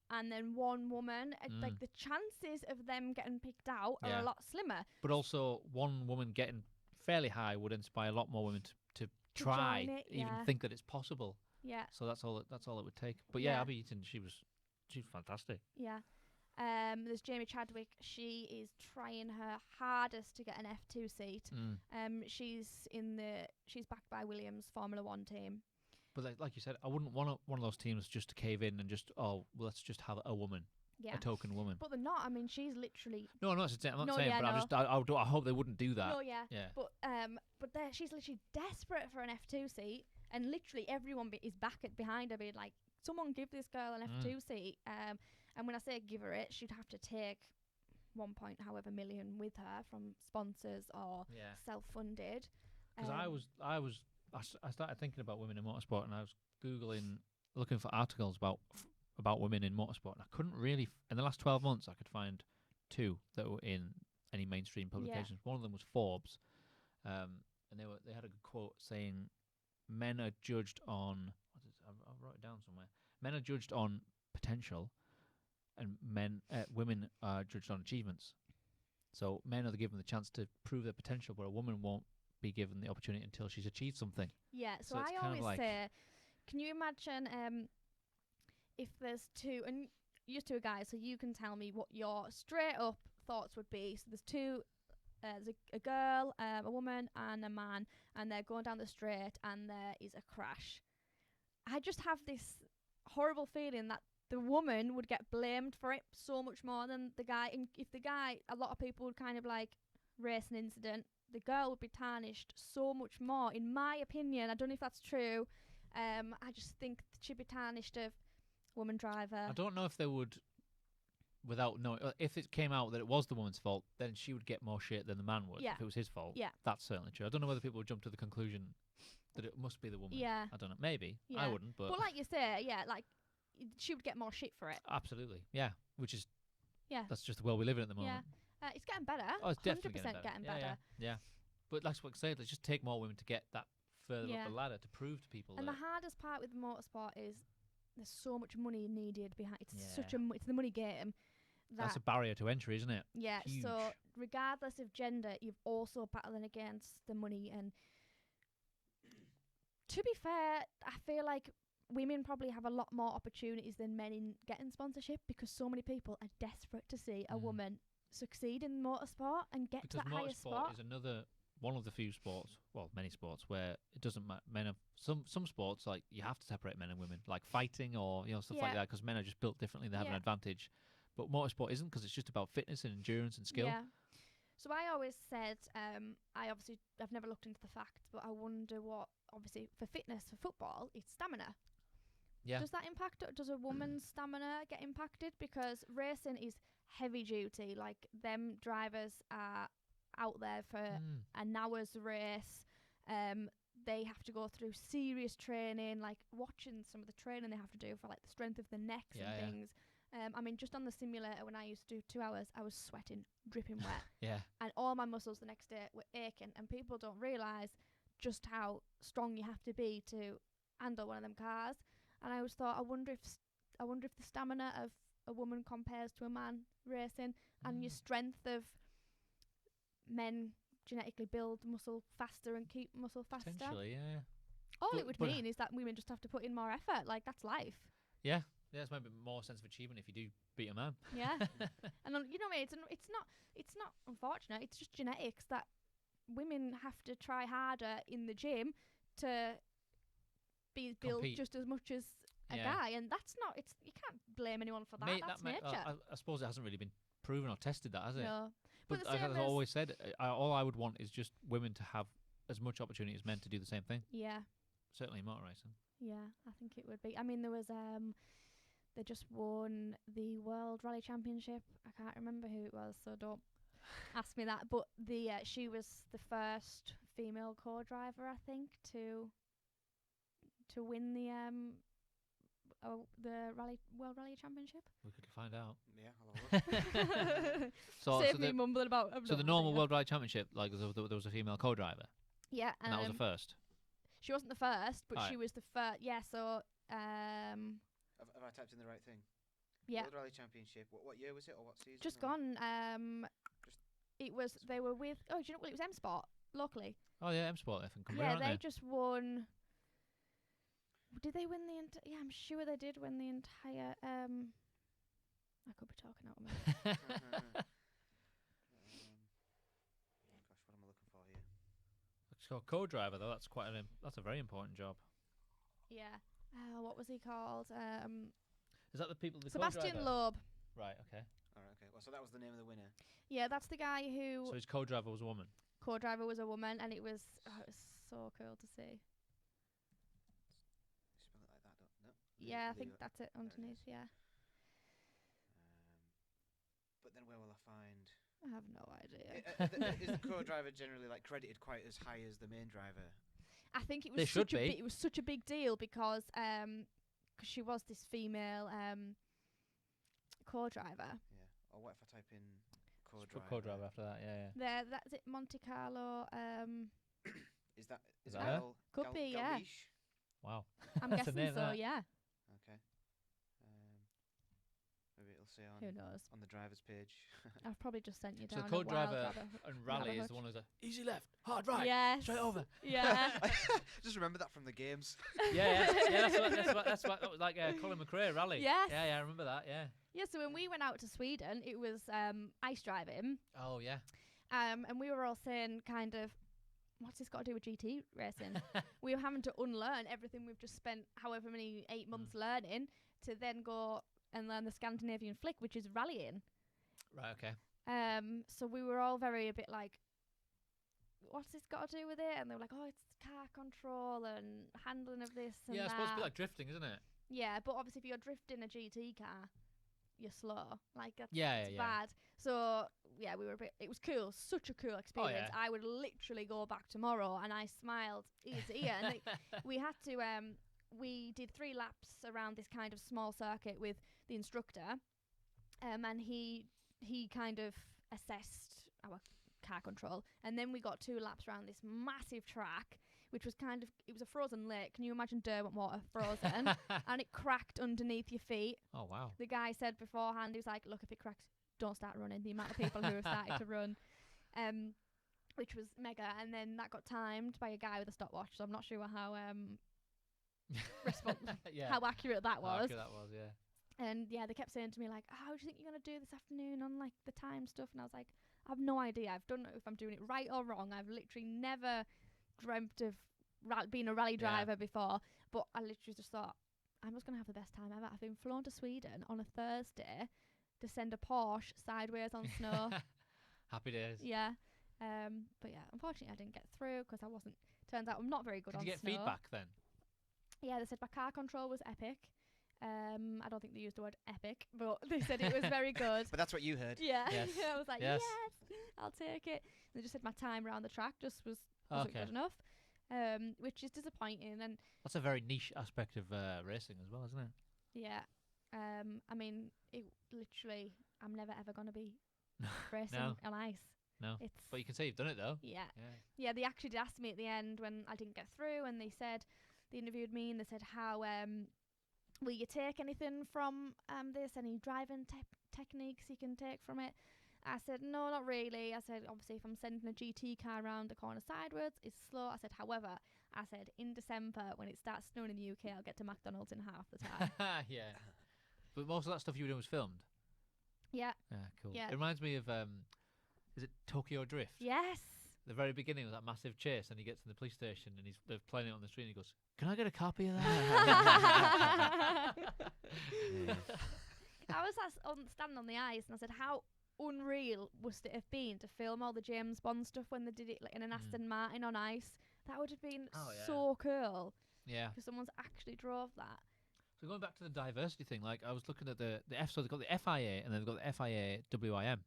and then one woman? Like the chances of them getting picked out are Yeah. a lot slimmer. also one woman getting fairly high would inspire a lot more women to try, join it, even yeah. think that it's possible. Yeah, So that's all it would take. But yeah, Yeah. Abbie Eaton, she was fantastic. yeah. There's Jamie Chadwick. She is trying her hardest to get an F2 seat. She's backed by Williams Formula One team. But like you said, I wouldn't want one of those teams just to cave in and just let's just have a woman, Yeah, a token woman. but they're not. I mean, she's literally. No, I'm not saying. No, But yeah, I hope they wouldn't do that. Oh yeah. Yeah. But she's literally desperate for an F2 seat, and literally everyone is behind her, being like, "Someone give this girl an F2 seat." And when I say give her it, she'd have to take 1 point however million with her from sponsors or Yeah. self-funded. Because I started thinking about women in motorsport, and I was looking for articles about women in motorsport, and I couldn't really. In the last 12 months, I could find 2 that were in any mainstream publications. One of them was Forbes, and they had a good quote saying, "Men are judged on." I wrote it down somewhere. Men are judged on potential, and women are judged on achievements. So men are given the chance to prove their potential, but a woman won't be given the opportunity until she's achieved something. Yeah, so it's I kind of always like- say, can you imagine if there's 2, and you're 2 guys, so you can tell me what your straight up thoughts would be. So there's 2, there's a girl, a woman, and a man, and they're going down the straight, and there is a crash. I just have this horrible feeling that the woman would get blamed for it so much more than the guy. And if the guy, a lot of people would kind of like race an incident, the girl would be tarnished so much more, in my opinion. I don't know if that's true. I just think she'd be tarnished of woman driver. I don't know if they would, without knowing. If it came out that it was the woman's fault, then she would get more shit than the man would. Yeah. If it was his fault, Yeah. that's certainly true. I don't know whether people would jump to the conclusion that it must be the woman. Yeah. I don't know. Maybe I Yeah. wouldn't, but But like you say, yeah, like she would get more shit for it. absolutely, yeah. Which is Yeah. that's just the world we live in at the moment. It's getting better. Oh, it's definitely 100% getting better. Yeah, yeah. But like what I said, let's just take more women to get that further Yeah. up the ladder to prove to people And the that hardest part with motorsport is there's so much money needed behind. It's such Yeah. it's the money game. that's a barrier to entry, isn't it? Yeah, Huge. so regardless of gender, you've also battling against the money. And to be fair, I feel like women probably have a lot more opportunities than men in getting sponsorship, because so many people are desperate to see a woman succeed in motorsport and get Because to that highest motorsport spot. is another one of the few sports, well, many sports where it doesn't matter. Men have some sports like you have to separate men and women, like fighting or stuff like Yeah. that, because men are just built differently. They have an Yeah. advantage, but motorsport isn't, because it's just about fitness and endurance and skill. Yeah. So I always said, I've never looked into the facts, but I wonder what, obviously, for fitness, for football, it's stamina. Yeah. Does that impact it? Does a woman's stamina get impacted? Because racing is heavy duty. Like, them drivers are out there for an hour's race. They have to go through serious training, like watching some of the training they have to do for like the strength of the necks Yeah, and yeah. things. I mean, just on the simulator when I used to do 2 hours, I was sweating, dripping wet, Yeah. and all my muscles the next day were aching. And people don't realise just how strong you have to be to handle one of them cars. And I always thought, I wonder if the stamina of a woman compares to a man racing, and your strength of men genetically build muscle faster and keep muscle faster. Potentially, yeah. All But- it would but- mean is that women just have to put in more effort. Like, that's life. Yeah, it's maybe more sense of achievement if you do beat a man. Yeah. And you know what I mean? It's not unfortunate. It's just genetics that women have to try harder in the gym to be built Compete. just as much as a Yeah. guy, and that's not. It's you can't blame anyone for that. That's nature. I suppose it hasn't really been proven or tested, that has it? No. But the like same I've as- always said, all I would want is just women to have as much opportunity as men to do the same thing. Yeah. Certainly in motor racing. Yeah, I think it would be. I mean, there was they just won the World Rally Championship. I can't remember who it was, so don't ask me that. But she was the first female co-driver, I think, to win the World Rally Championship. We could find out. Yeah, I'll have a look. Save me mumbling about. So the normal World Rally Championship, like there was a female co-driver. Yeah, and that was the first. She wasn't the first, but she was the first. Yeah, so Have I typed in the right thing? Yeah. World Rally Championship. What year was it, or what season? Just gone. It was. They were with. Oh, do you know? Well, it was M Sport locally. Oh yeah, M Sport. I think Cumbria, yeah, aren't they just won. Did they win the? Yeah, I'm sure they did win the entire. I could be talking out of my. Gosh, what am I looking for here? It's called co-driver though. That's that's a very important job. Yeah. What was he called? Is that the people? The Sebastian co-driver? Loeb. Right. Okay. All right. Okay. Well, so that was the name of the winner. Yeah, that's the guy who. So his co-driver was a woman. Co-driver was a woman, and it was so cool to see. Spell it like that, don't no? Yeah, I think that's it underneath. Yeah. But then where will I find? I have no idea. Is the co-driver generally like credited quite as high as the main driver? I think it was They should such a be. it was such a big deal because cause she was this female co-driver. Yeah. Or what if I type in co-driver? Co-driver after that. Yeah. There, that's it. Monte Carlo. Is that that her? Could be, yeah. Galwish? Wow. I'm That's a guessing name, so. that. Yeah. Okay. Maybe it'll say Who knows? on the driver's page. I've probably just sent you So down. co-driver a and rally is the one who's like easy left, hard right, Yes. straight over. Yeah. Just remember that from the games. yeah. That's what that was like. Colin McRae rally. Yes. Yeah, I remember that. Yeah. Yeah. So when we went out to Sweden, it was ice driving. Oh yeah. And we were all saying kind of, what's this got to do with GT racing? We were having to unlearn everything we've just spent however many 8 months learning to then go and learn the Scandinavian flick, which is rallying. Right. Okay. So we were all very a bit like, what's this got to do with it? And they were like, oh, it's car control and handling of this and Yeah, it's that. supposed to be like drifting, isn't it? Yeah, but obviously if you're drifting a GT car, you're slow. Like that's Yeah. bad. So yeah, we were a bit. It was cool, such a cool experience. yeah. I would literally go back tomorrow, and I smiled ear to ear. And we had to. We did 3 laps around this kind of small circuit with the instructor, and he kind of assessed our car control, and then we got 2 laps around this massive track, which was kind of, it was a frozen lake. Can you imagine Derwent water frozen? And it cracked underneath your feet. Oh wow. The guy said beforehand, he was like, look, if it cracks, don't start running. The amount of people who have started to run, which was mega. And then that got timed by a guy with a stopwatch, so I'm not sure how how accurate that was. How accurate that was, yeah. And yeah, they kept saying to me like, how do you think you're going to do this afternoon on like the time stuff? And I was like, I have no idea. I don't know if I'm doing it right or wrong. I've literally never dreamt of being a rally driver before, but I literally just thought, I'm just going to have the best time ever. I've been flown to Sweden on a Thursday to send a Porsche sideways on snow. Happy days. Yeah. But yeah, unfortunately I didn't get through because I wasn't, turns out I'm not very good Did on you get snow. feedback then? Yeah, they said my car control was epic. I don't think they used the word epic, but they said it was very good. But that's what you heard. Yeah. Yes. I was like, Yes. yes, I'll take it. They just said my time around the track just wasn't good enough, which is disappointing. And That's a very niche aspect of racing as well, isn't it? yeah, I mean, it literally, I'm never ever going to be racing No. on ice. No. It's But you can say you've done it though. yeah. Yeah. Yeah, they actually did ask me at the end when I didn't get through, and they interviewed me, and they said, how will you take anything from this, any driving techniques you can take from it? I said, no, not really. I said, obviously, if I'm sending a GT car around the corner sideways, it's slow. I said, however, I said, in December, when it starts snowing in the UK, I'll get to McDonald's in half the time. Yeah. But most of that stuff you were doing was filmed. Yeah. Yeah, cool. Yeah. It reminds me of is it Tokyo Drift? Yes. The very beginning was that massive chase, and he gets in the police station, and they're playing it on the screen. And he goes, "Can I get a copy of that?" I was standing on the ice, and I said, unreal must it have been to film all the James Bond stuff when they did it like in an Aston Martin on ice? That would have been so cool. Yeah. Because someone's actually drove that. So going back to the diversity thing, like I was looking at the so they've got the FIA and then they've got the FIA WIM,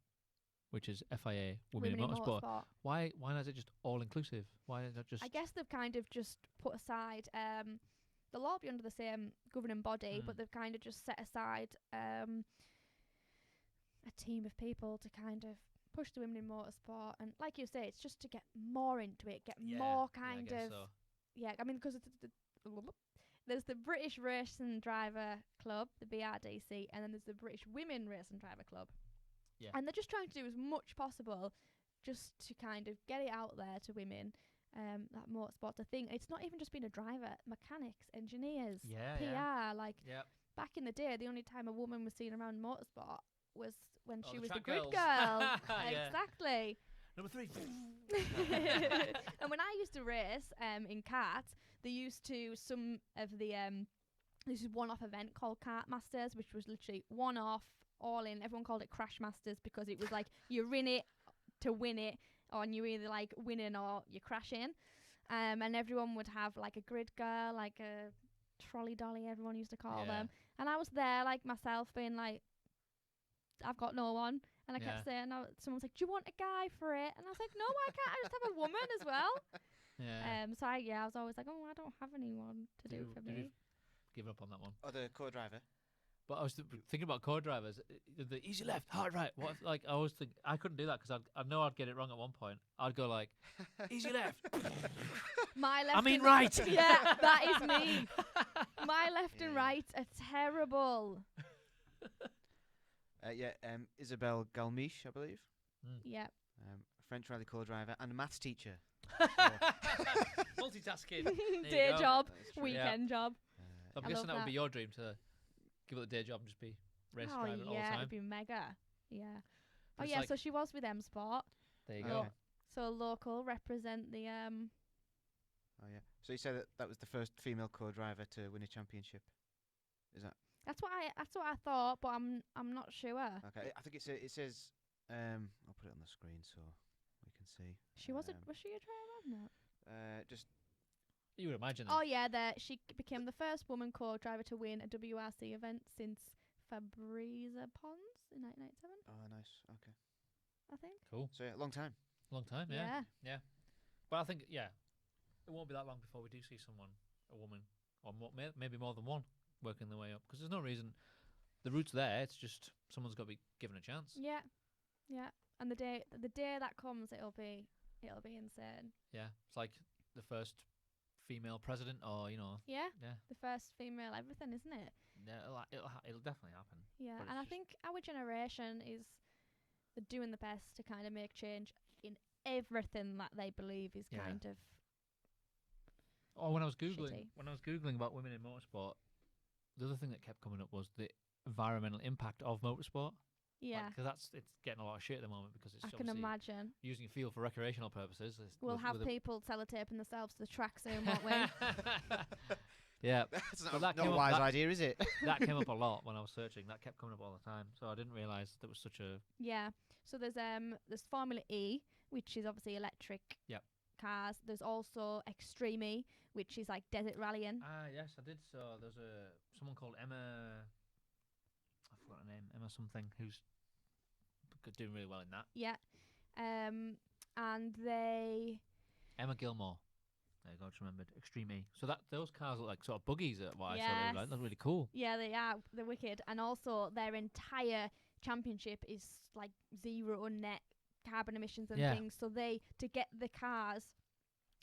which is FIA Women in Motorsport. Why not is it just all inclusive? Why is that just? I guess they've kind of just put aside. They'll all be under the same governing body, but they've kind of just set aside a team of people to kind of push the women in motorsport. And like you say, it's just to get more into it, get more kind of. So. Yeah, I mean, because there's the British Racing Driver Club, the BRDC, and then there's the British Women Racing Driver Club. Yeah. And they're just trying to do as much possible just to kind of get it out there to women. That motorsport's a thing. It's not even just being a driver, mechanics, engineers, PR. Like back in the day, the only time a woman was seen around motorsport was when she was the grid girl. Exactly. Number 3. And when I used to race in karts, they used to some of the this is one-off event called Kart Masters, which was literally one-off, all in. Everyone called it Crash Masters because it was like you're in it to win it, or you're either like winning or you're crashing. And everyone would have like a grid girl, like a trolley dolly, everyone used to call them. And I was there like myself being like, I've got no one. And I kept saying, someone's like, do you want a guy for it? And I was like, no, why can't I just have a woman as well? So I was always like, oh, I don't have anyone to do for me. Give up on that one. Or the co-driver. But I was thinking about co-drivers. The easy left, hard right. What if, like I always think I couldn't do that because I know I'd get it wrong at one point. I'd go like, easy left. My left. I mean right. Yeah, that is me. My left and right are terrible. Isabelle Galmiche, I believe. Yeah. French rally co-driver and a maths teacher. Multitasking. Day job, weekend job. I'm guessing that would be your dream to give it a day job and just be race driving all the time. It'd be mega. Yeah. But So she was with M Sport. There you go. So local represent the Oh yeah. So you said that was the first female co-driver to win a championship. Is that? That's what I thought, but I'm not sure. Okay. I think it says I'll put it on the screen so we can see. Was she a driver? No. Just. You would imagine. Oh yeah, she became the first woman co-driver to win a WRC event since Fabriza Pons in 1997. Oh, nice. Okay. I think. Cool. So long time. Long time, yeah. But I think it won't be that long before we do see a woman, or maybe more than one, working their way up. Because there's no reason. The route's there. It's just someone's got to be given a chance. Yeah. And the day that comes, it'll be insane. Yeah, it's like the first female president, or the first female everything, isn't it? Yeah, it'll definitely happen. Yeah, and I think our generation is doing the best to kind of make change in everything that they believe is kind of. Oh, when I was googling about women in motorsport, the other thing that kept coming up was the environmental impact of motorsport. Yeah, because it's getting a lot of shit at the moment because it's. I can imagine using fuel for recreational purposes. We'll have people sellotaping themselves to the track soon, won't we? Yeah, that's not a wise idea, is it? That came up a lot when I was searching. That kept coming up all the time, so I didn't realise there was such a. Yeah, so there's Formula E, which is obviously electric. Cars. There's also Extreme E, which is like desert rallying. Ah, yes, I did. So there's someone called Emma. I forgot her name. Emma something, who's doing really well in that. Yeah. And they. Emma Gilmore. There you go, just remembered. Extreme E. So those cars look like sort of buggies at what I saw. Like, that's really cool. Yeah, they are. They're wicked. And also their entire championship is like zero net carbon emissions and things. So to get the cars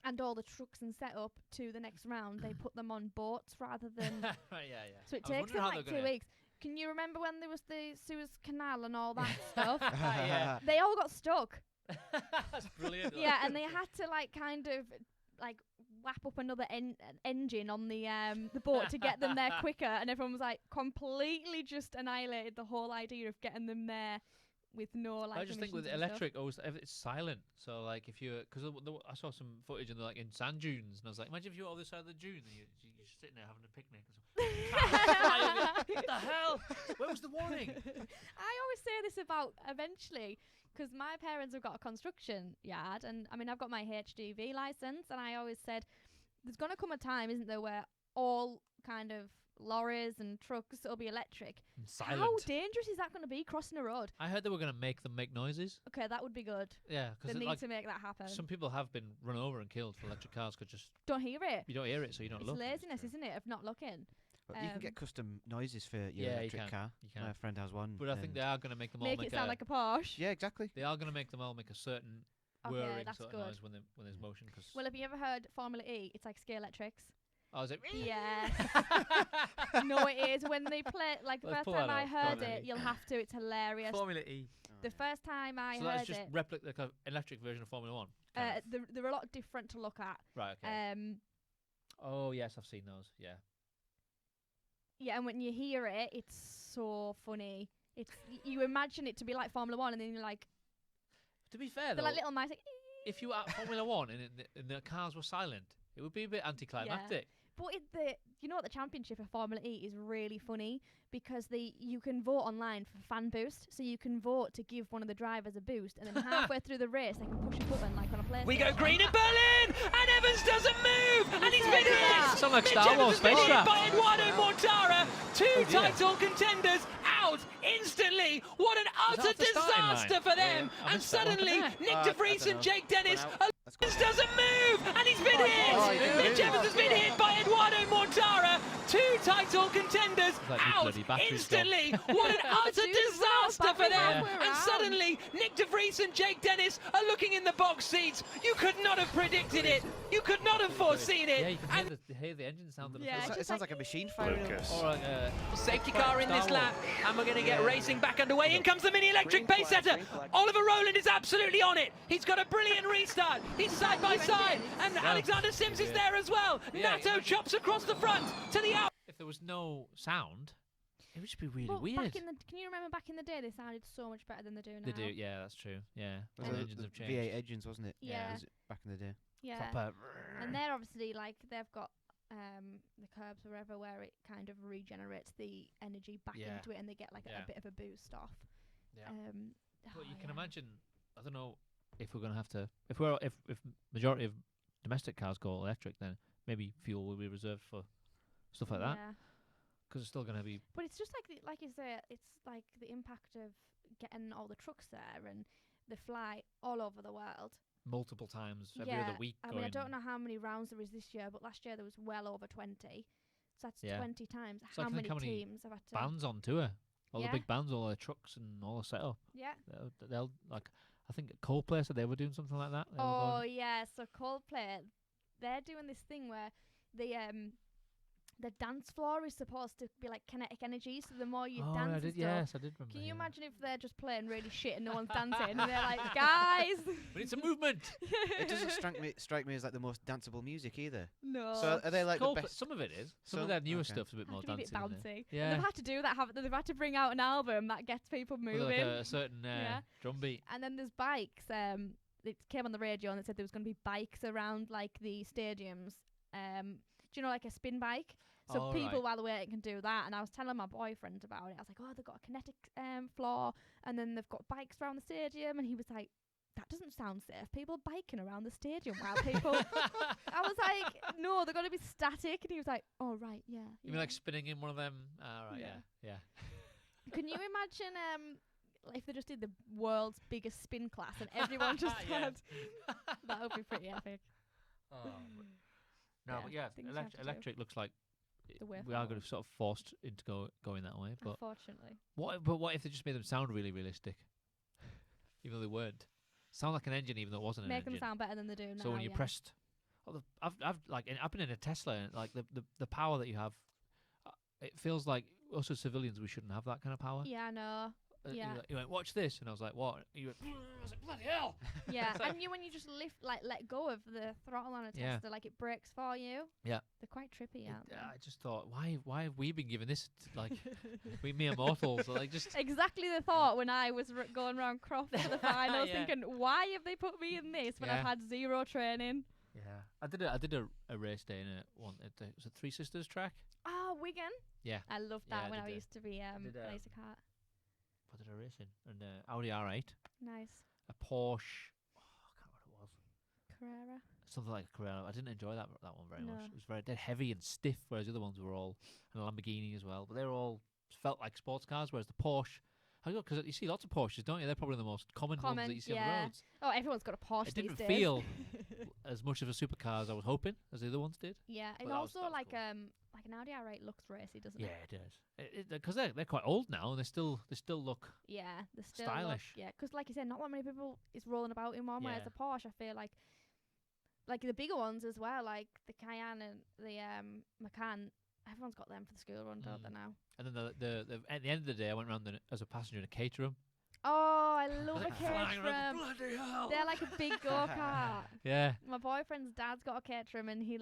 and all the trucks and setup to the next round, they put them on boats rather than. Right, yeah. So it takes them like 2 weeks. Can you remember when there was the Suez Canal and all that stuff? Yeah. They all got stuck. That's brilliant. Yeah, and they had to like kind of like whap up another engine on the boat to get them there quicker, and everyone was like completely just annihilated the whole idea of getting them there with no like. I just think with emissions and stuff. electric, always it's silent. So like if you, because I saw some footage in like in sand dunes, and I was like, imagine if you were on the other side of the dune and you're sitting there having a picnic. What the hell? Where was the warning? I always say this about eventually, because my parents have got a construction yard, and I mean I've got my HGV license, and I always said there's gonna come a time, isn't there, where all kind of lorries and trucks will be electric. And silent. How dangerous is that going to be crossing a road? I heard they were going to make them make noises. Okay, that would be good. Yeah, They because need like, to make that happen. some people have been run over and killed for electric cars because just Don't hear it. you don't hear it, so you don't It's look. laziness, isn't it, of not looking? But you can get custom noises for your Yeah, you electric can. car. You can. My friend has one. But I think and- they are going to make them all Make it sound like a Porsche. Yeah, exactly. They are going to make them all make a certain Okay, whirring that's sort good. of noise when there's motion. Cause Well, have you ever heard Formula E? It's like Scale Electrics. I was like, Yeah. No, it is. When they play, like the Let's first pull time that I up. heard Formula it, E. you'll have to. It's hilarious. Formula E. The first time I So heard that's just it, like an electric version of Formula One. kind of. they're a lot different to look at. Right. Okay. Oh yes, I've seen those. Yeah. Yeah, and when you hear it, it's so funny. It's you imagine it to be like Formula One, and then you're like, To be fair they're though, like little mice. Like, if you were at Formula One and the cars were silent, it would be a bit anticlimactic. but you know what, the championship of Formula E is really funny because you can vote online for fan boost, so you can vote to give one of the drivers a boost, and then halfway through the race they can push a button like on a PlayStation. We go green in Berlin, and Evans doesn't move, and he's been hit. Sound like Mitch Star Evans Wars has been space hit trap. by Eduardo Mortara. Two Oh, dear. title contenders out instantly. What an Was that utter off the starting line? disaster for them. I And missed that one. suddenly, What the Nick I De Vries don't and know. Jake Dennis. Went out. Let's go. Evans doesn't move, and he's been hit. God. Oh, Mitch yeah. Evans has been hit by Eduardo Mortara. Two title contenders Like your out bloody battery's instantly. What an utter Dude, we're not disaster for back them. halfway And around. suddenly, Nick De Vries and Jake Dennis are looking in the box seats. You could not have predicted it. You could not have foreseen Yeah, it. you can hear the engine sound of the Yeah, first. it's It just sounds like- like a machine firing. Or like Safety quite car in this Star lap, Wars. and we're going to get racing back underway. In comes the mini electric pace setter. Oliver Rowland is absolutely on it. He's got a brilliant restart. He's side by side, and Alexander Sims is there as well. Yeah, Nato chops across the front to the out. If there was no sound, it would just be really But weird. can you remember back in the day they sounded so much better than they do now? They do, yeah, that's true. Yeah, Was the it engines the have changed. V8 engines, wasn't it? Yeah. Was it back in the day. Yeah. Proper. And they're obviously like they've got the curbs or whatever where it kind of regenerates the energy back Yeah. into it, and they get like Yeah. a bit of a boost off. Yeah. Oh, But you can yeah. imagine. I don't know if we're gonna have to. If majority of domestic cars go electric, then maybe fuel will be reserved for stuff like that. Yeah. Because it's still gonna be. But it's just like you say, it's like the impact of getting all the trucks there, and they fly all over the world. Multiple times every yeah, other week. I mean, I don't know how many rounds there is this year, but last year there was well over 20. So that's Yeah. 20 times So I how can many think how many teams have had to. bands on tour. All Yeah. the big bands, all the trucks and all the setup. Yeah. They'll like. I think Coldplay said they were doing something like that. They were Oh going- yeah, so Coldplay, they're doing this thing where the dance floor is supposed to be like kinetic energy, so the more you oh, dance I and did. stuff. Yes, I did remember. Can you yeah. imagine if they're just playing really shit and no one's dancing, and they're like, guys, But it's a movement. It doesn't strike me as like the most danceable music either. no. So are they like the Coldplay, best? some of it is. Some So- of their newer okay. stuff's a bit have more to be a bit dancey. isn't it? bouncy. Yeah. And they've had to do that, haven't they? They've had to bring out an album that gets people With moving. like a certain Yeah. drum beat. And then there's bikes. It came on the radio and it said there was going to be bikes around like the stadiums. Do you know, like a spin bike? So Oh, people right. while they're waiting can do that. And I was telling my boyfriend about it. I was like, oh, they've got a kinetic floor, and then they've got bikes around the stadium. And he was like, that doesn't sound safe. People biking around the stadium while people. I was like, no, they're going to be static. And he was like, oh, right, yeah. You mean like spinning in one of them? Right, Yeah. yeah. Can you imagine if they just did the world's biggest spin class and everyone just Yeah. had. That would be pretty epic. Oh, no, but yeah, things you have to do. electric looks like The way we are going forward. to sort of forced into going that way. But Unfortunately. what if they just made them sound really realistic, even though they weren't? Sound like an engine, even though it wasn't Make an them engine. sound better than they do now. So when you yeah. pressed, I've been in a Tesla, and like the power that you have, it feels like us as civilians we shouldn't have that kind of power. Yeah, I know. Yeah. He went, watch this. And I was like, what? He went, I was like, bloody hell. Yeah, and when you just let go of the throttle on a Yeah. Tesla, like it brakes for you. Yeah. They're quite trippy, aren't they? I just thought, why have we been given this? Like, we mere mortals. Like, just. Exactly the thought when I was going around Croft for the finals, Yeah. thinking, why have they put me in this when I've Yeah. had zero training? Yeah. I did a race day in it. Was it Three Sisters track? Oh, Wigan. Yeah. I loved Yeah, that I when did I that. used to be did, when I used to kart. What did I race in? An Audi R8, Nice. a Porsche. Oh, I can't remember what it was. Carrera. Something like a Carrera. I didn't enjoy that one very No. much. It was very dead heavy and stiff, whereas the other ones were all, and a Lamborghini as well. But they were all felt like sports cars, whereas the Porsche. I go because you see lots of Porsches, don't you? They're probably the most common ones that you see on the yeah. roads. Oh, everyone's got a Porsche It these didn't days. feel as much of a supercar as I was hoping as the other ones did. Yeah, But and that was also cool. like an Audi R8 looks racy, doesn't Yeah, it? it does. Because they're quite old now, and they still look. Yeah, they're still Stylish. Yeah, because like you said, not that many people is rolling about in one. Whereas Yeah. the Porsche, I feel like the bigger ones as well, like the Cayenne and the Macan. Everyone's got them for the school run, don't they now? And then the at the end of the day, I went around as a passenger in a caterum. Oh, I love a Flying around, Caterham. bloody hell! They're like a big go-kart. Yeah. My boyfriend's dad's got a Caterham, and he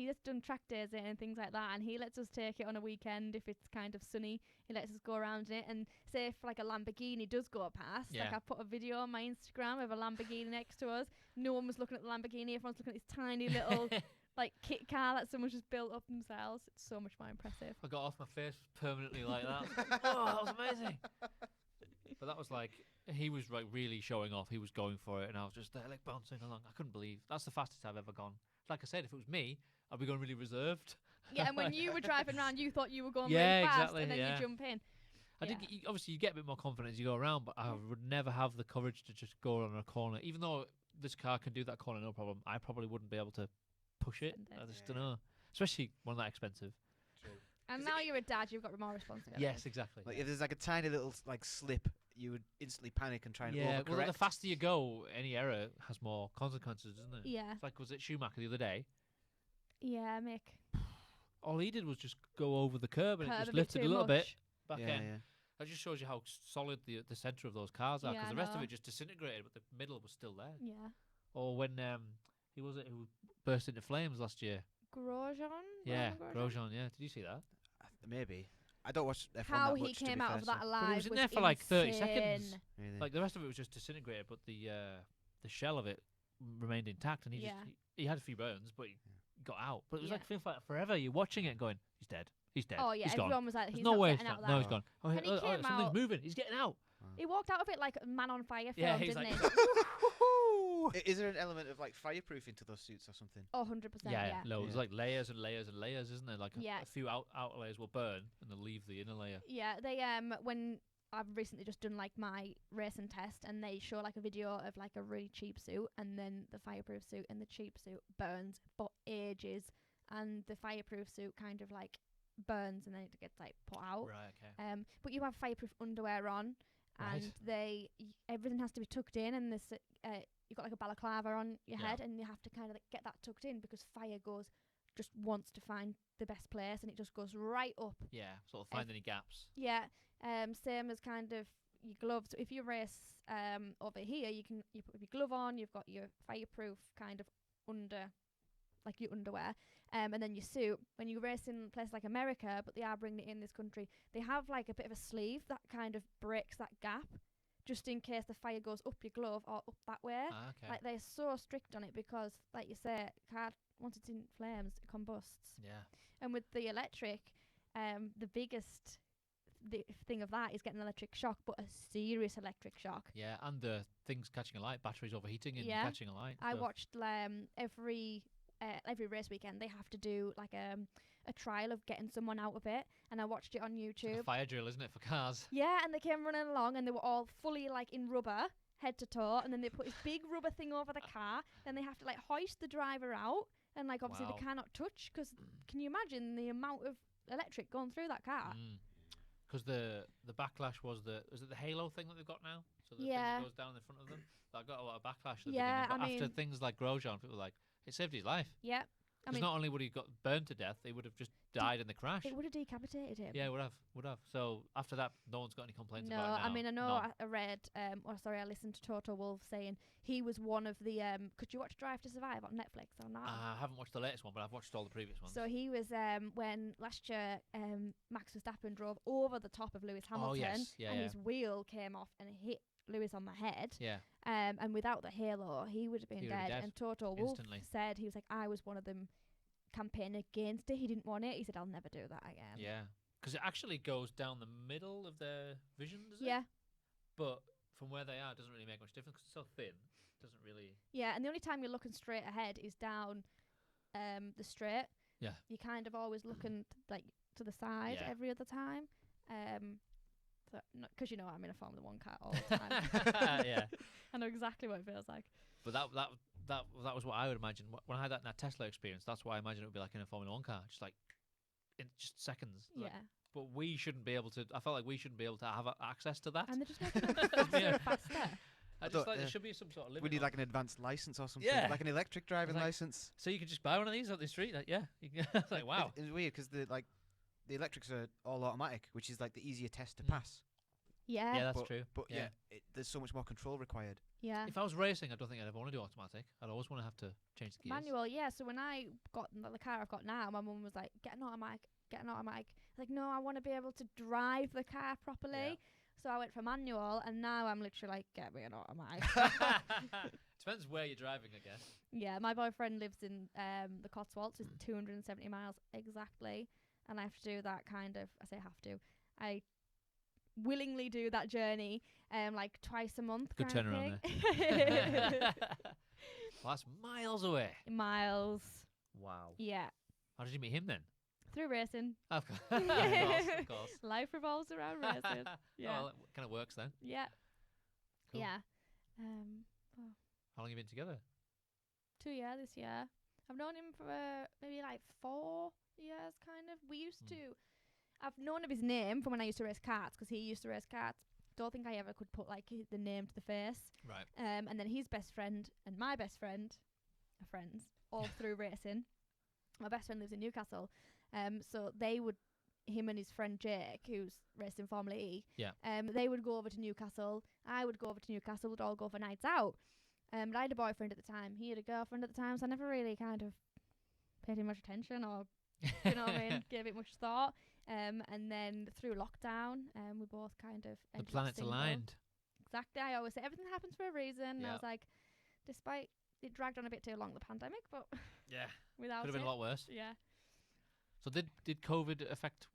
just done track days in it and things like that, and he lets us take it on a weekend if it's kind of sunny. He lets us go around in it, and say if like a Lamborghini does go past, like Yeah. I put a video on my Instagram of a Lamborghini next to us. No one was looking at the Lamborghini, everyone's looking at this tiny little like kit car that someone's just built up themselves. It's so much more impressive. I got off my face permanently like that. Oh, that was amazing. But that was like, he was like really showing off. He was going for it, and I was just there like bouncing along. I couldn't believe that's the fastest I've ever gone. Like I said, if it was me, I'd be going really reserved. Yeah, and when you were driving around, you thought you were going Yeah, really fast, exactly, and then yeah. you jump in. I did. Obviously, you get a bit more confidence as you go around, but I would never have the courage to just go on a corner. Even though this car can do that corner no problem, I probably wouldn't be able to push it. Send it. I just don't know. Especially one that expensive. And now you're a dad, you've got more responsibility. Yes, exactly. Like if there's like a tiny little like slip, you would instantly panic and try and Yeah, overcorrect. well, the faster you go, any error has more consequences, doesn't it? Yeah. It's like, was it Schumacher the other day? Yeah, Mick. All he did was just go over the curb and it Curve just a bit lifted a too little bit much. back yeah, in. yeah. That just shows you how solid the centre of those cars are, Yeah, because I the rest of know. it just disintegrated, but the middle was still there. Yeah. Or when who burst into flames last year? Grosjean? Yeah, Roman Grosjean. Yeah, did you see that? Maybe. I don't watch F1 How that he much, to came be out fair, of that so- alive was in there for, like, 30 seconds. insane. Really. Like the rest of it was just disintegrated, but the shell of it remained intact, and Yeah. he had a few burns, but he got out. But it was Yeah. like feels like forever. You're watching it, and going, he's dead. He's dead. Oh yeah, he's everyone gone. was like, There's he's no not way. getting out of No, that. he's gone. Oh, And he came something's out- moving. He's getting out. He walked out of it like a man on fire film, Yeah, he's didn't like, he? Is there an element of like fireproofing to those suits or something? Oh, 100%. yeah, Yeah. loads. Yeah. Like layers and layers and layers, isn't there? Like Yeah. a few outer layers will burn, and they'll leave the inner layer. Yeah, they when I've recently just done like my racing test, and they show like a video of like a really cheap suit, and then the fireproof suit, and the cheap suit burns for ages, and the fireproof suit kind of like burns, and then it gets like put out. Right. Okay. But you have fireproof underwear on, and Right. everything has to be tucked in, and this you've got like a balaclava on your Yeah. head, and you have to kind of like get that tucked in because fire just wants to find the best place, and it just goes right up. Yeah. Sort of find any gaps. Yeah. Same as kind of your gloves. If you race over here, you put your glove on. You've got your fireproof kind of like your underwear, and then your suit. When you race in places like America, but they are bringing it in this country, they have like a bit of a sleeve that kind of breaks that gap, just in case the fire goes up your glove or up that way. Ah, okay. Like they're so strict on it because, like you say, once it's in flames, it combusts. Yeah. And with the electric, the biggest thing of that is getting an electric shock, but a serious electric shock. Yeah, and the things catching a light, batteries overheating and Yeah. catching a light. I so- watched every race weekend they have to do like a trial of getting someone out of it, and I watched it on It's like YouTube. a fire drill, isn't it, for cars? Yeah, and they came running along, and they were all fully like in rubber, head to toe, and then they put this big rubber thing over the car. Then they have to like hoist the driver out, and like obviously Wow. they cannot touch because can you imagine the amount of electric going through that car? Because the backlash was it the halo thing that they've got now? So the thing Yeah. that goes down in front of them. That got a lot of backlash at the Yeah, beginning. But I after mean- things like Grosjean, people were like, it saved his life. Yeah, I Because mean, not only would he got burned to death, he would have just died in the crash. it would have decapitated him. Yeah, would have. So after that, no one's got any complaints No, about it now. I mean, I know None. I read, I listened to Toto Wolff saying he was one of the, could you watch Drive to Survive on Netflix or not? I haven't watched the latest one, but I've watched all the previous ones. So he was, when last year, Max Verstappen drove over the top of Lewis Hamilton. Oh, yes. Yeah, and yeah. his wheel came off and hit Lewis on the head. Yeah. And without the halo, he would have been He would have dead. been dead And Toto Wolff instantly. said, he was like, I was one of them campaigning against it. He didn't want it. He said, I'll never do that again. Yeah. Because it actually goes down the middle of their vision, does it? Yeah. But from where they are, it doesn't really make much difference because it's so thin. It doesn't really. Yeah, and the only time you're looking straight ahead is down the straight. Yeah. You're kind of always looking like to the side Yeah. every other time. Because you know I'm in a Formula 1 car all the time. Yeah. I know exactly what it feels like. But that was what I would imagine when I had that in that Tesla experience. That's what I imagine it would be like in a Formula 1 car, just like in just seconds. Like, Yeah. but we shouldn't be able to. I felt like we shouldn't be able to have access to that. And they're just making them faster Yeah. and faster. I just thought, like there should be some sort of limit. We need on- like an advanced license or something. Yeah. Like an electric driving like- license. so you could just buy one of these on the street. Like, yeah, you can, it's like wow. It's weird because the electrics are all automatic, which is like the easier test to Mm. pass. Yeah. Yeah, that's but, true. But Yeah. there's so much more control required. Yeah. If I was racing, I don't think I'd ever want to do automatic. I'd always want to have to change the gears. Manual, yeah. So when I got the car I've got now, my mum was like, get an automatic. I was like, no, I want to be able to drive the car properly. Yeah. So I went for manual, and now I'm literally like, get me an automatic. Depends where you're driving, I guess. Yeah, my boyfriend lives in the Cotswolds. It's 270 miles exactly, and I have to do that kind of. I say have to. I willingly do that journey, like twice a month. Good kind of turnaround thing. Well, that's miles away. Miles. Wow. Yeah, How did you meet him then? through racing. Of course. Of course. Life revolves around racing. Yeah. Oh, well, it kind of works then. Yeah. Cool. Yeah. How long have you been together? 2 years this year. I've known him for maybe like 4 years, kind of. We used to. I've known of his name from when I used to race karts, because he used to race karts. Don't think I ever could put like the name to the face. Right. And then his best friend and my best friend are friends all through racing. My best friend lives in Newcastle. So they would, him and his friend Jake, who's raced in Formula E, Yeah. they would go over to Newcastle. I would go over to Newcastle. We'd all go for nights out. But I had a boyfriend at the time. He had a girlfriend at the time, so I never really kind of paid him much attention or, you know what I mean, gave it much thought. And then through lockdown, we both kind of The ended up planets single. aligned. Exactly. I always say everything happens for a reason. And I Yeah. was like, despite it dragged on a bit too long, the pandemic, but Yeah. without Could have been a lot worse. Yeah. So did COVID affect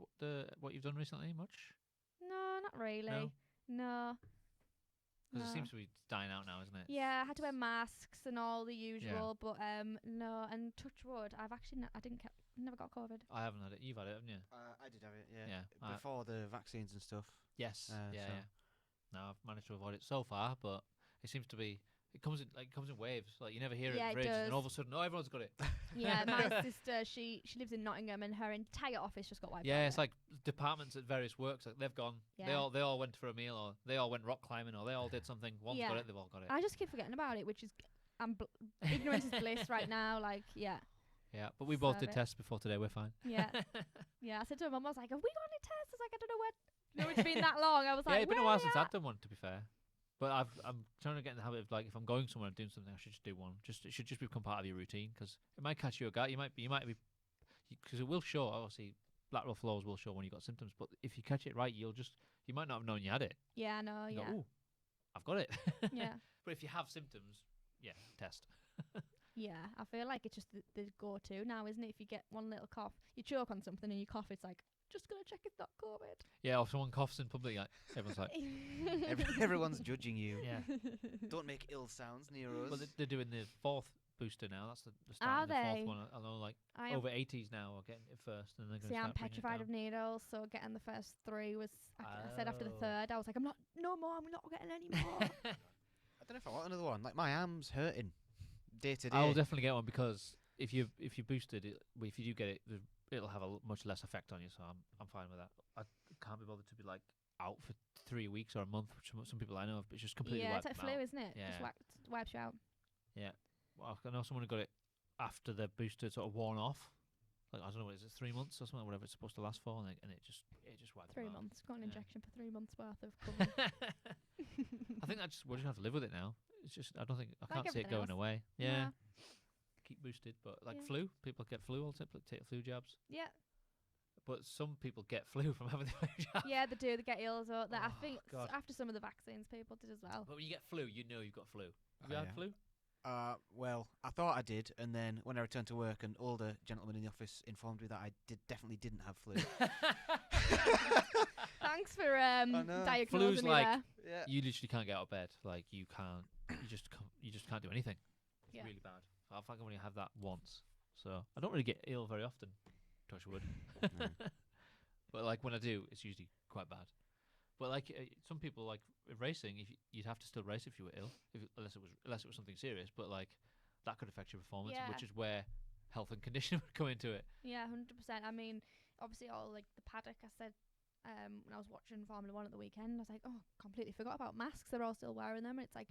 what you've done recently much? No, not really. No. Because No. it seems to be dying out now, isn't it? Yeah, I had to wear masks and all the usual, but no. And touch wood, I've actually never got COVID. I haven't had it. You've had it, haven't you? I did have it, yeah. Yeah. Before the vaccines and stuff. Yes. Yeah, yeah. so- No, I've managed to avoid it so far, but it seems to be. It comes in waves. Like you never hear Yeah, it for it ages, does. and all of a sudden, everyone's got it. Yeah, my sister, she lives in Nottingham, and her entire office just got wiped out. Yeah, of it's it. like departments at various works. Like they've gone. They Yeah. all went for a meal, or they all went rock climbing, or they all did something. One's got Yeah. it. They've all got it. I just keep forgetting about it, which is ignorance is bliss right now. Like, yeah, Yeah, but we both Serve did it. tests before today. We're fine. yeah, yeah. I said to her mum, I was like, "Have we got any tests?" I was like, "I don't know what." You know, it's been that long. I was Yeah, like, it's been a "Where while are since we I've at?" done one. To be fair, but I'm trying to get in the habit of like if I'm going somewhere and doing something, I should just do one. It should just become part of your routine because it might catch you a gut. You might be because it will show. Obviously, lateral flows will show when you got symptoms. But if you catch it right, you might not have known you had it. Yeah, no, You yeah, go, ooh, I've got it. yeah, But if you have symptoms, yeah, test. yeah. I feel like it's just the go-to now, isn't it? If you get one little cough, you choke on something and you cough, it's like, just gonna check it's not COVID. Yeah, or if someone coughs in public, like, everyone's like, Everyone's judging you. yeah. Don't make ill sounds near us. Well, they're doing the fourth booster now. That's the start Are of the they? fourth one. I know, like I am, over 80s now are getting it first, and they're going to see, I'm start bringing it petrified down. of needles, so getting the first 3 was. I said after the Oh. 3rd, I was like, I'm not getting any more. I don't know if I want another one. Like my arm's hurting day to day. I will definitely get one because if you boosted it, if you do get it, it'll have a much less effect on you. So I'm fine with that. I can't be bothered to be like out for 3 weeks or a month, which some people I know of, but it's just completely Yeah, it's wiped like them flu, out. isn't it? Yeah. Just wipes you out. Well, I know someone who got it after the booster sort of worn off. Like, I don't know, is it 3 months or something, whatever it's supposed to last for, and it just wiped 3 them out. months. Got an Yeah. injection for 3 months worth of cover. I think we're just gonna have to live with it now. It's just I can't see it everything going else. away. Yeah. Yeah. Keep boosted, but like Yeah. flu, people get flu all the time, take flu jabs. Yeah. But some people get flu from having the flu jab. Yeah, they do. They get ill. So that I Oh, think God. after some of the vaccines, people did as well. But when you get flu, you know you've got flu. Have Oh, you had yeah. flu? Well, I thought I did, and then when I returned to work, an older gentleman in the office informed me that I definitely didn't have flu. Thanks for know. diagnosing Flu's me like- there. Yeah. You literally can't get out of bed. Like you just can't do anything. It's Yeah. really bad. I think I only have that once, so I don't really get ill very often. Touch wood. But like when I do, it's usually quite bad. But like some people, like racing, if you'd have to still race if you were ill, unless it was something serious. But like that could affect your performance, Yeah. which is where health and conditioning would come into it. Yeah, 100%. I mean, obviously, all like the paddock. I said when I was watching Formula One at the weekend, I was like, oh, completely forgot about masks. They're all still wearing them, and it's like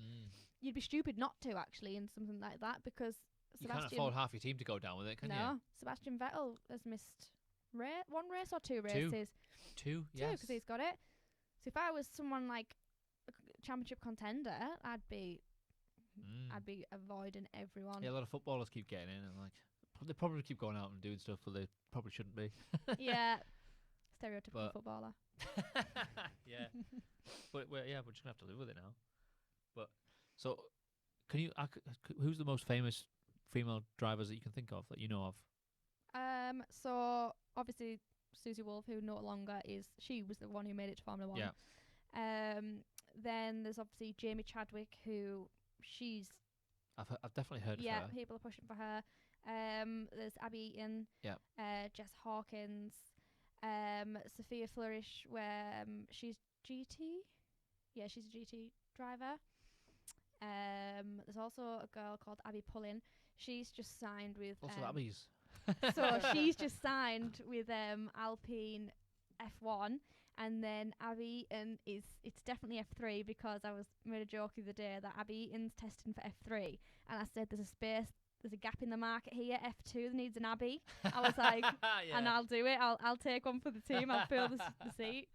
you'd be stupid not to actually in something like that because You can't Sebastian. afford half your team to go down with it, can no, Sebastian Vettel has missed one race or two Two. races. you? Two, yes. because he's got it. So if I was someone like a championship contender, I'd be avoiding everyone. Yeah, a lot of footballers keep getting in, and like they probably keep going out and doing stuff, but they probably shouldn't be. Yeah, stereotypical But- footballer. Yeah, but we're just gonna have to live with it now. But so, can you? Who's the most famous female drivers that you can think of that you know of? So obviously Susie Wolf, who no longer is, she was the one who made it to Formula One. Yeah. Then there's obviously Jamie Chadwick, who she's I've definitely heard of her. people are pushing for her. There's Abbie Eaton. Yeah. Jess Hawkins. Sophia Flourish, where she's GT. Yeah, she's a GT driver. There's also a girl called Abby Pullin. She's just signed with. Also, Abby's. So she's just signed with Alpine F1, and then Abbie Eaton it's definitely F3 because I made a joke the other day that Abbie Eaton's testing for F3, and I said there's a gap in the market here, F2 that needs an Abbie. I was like, Yeah. and I'll do it. I'll take one for the team. I'll fill the seat.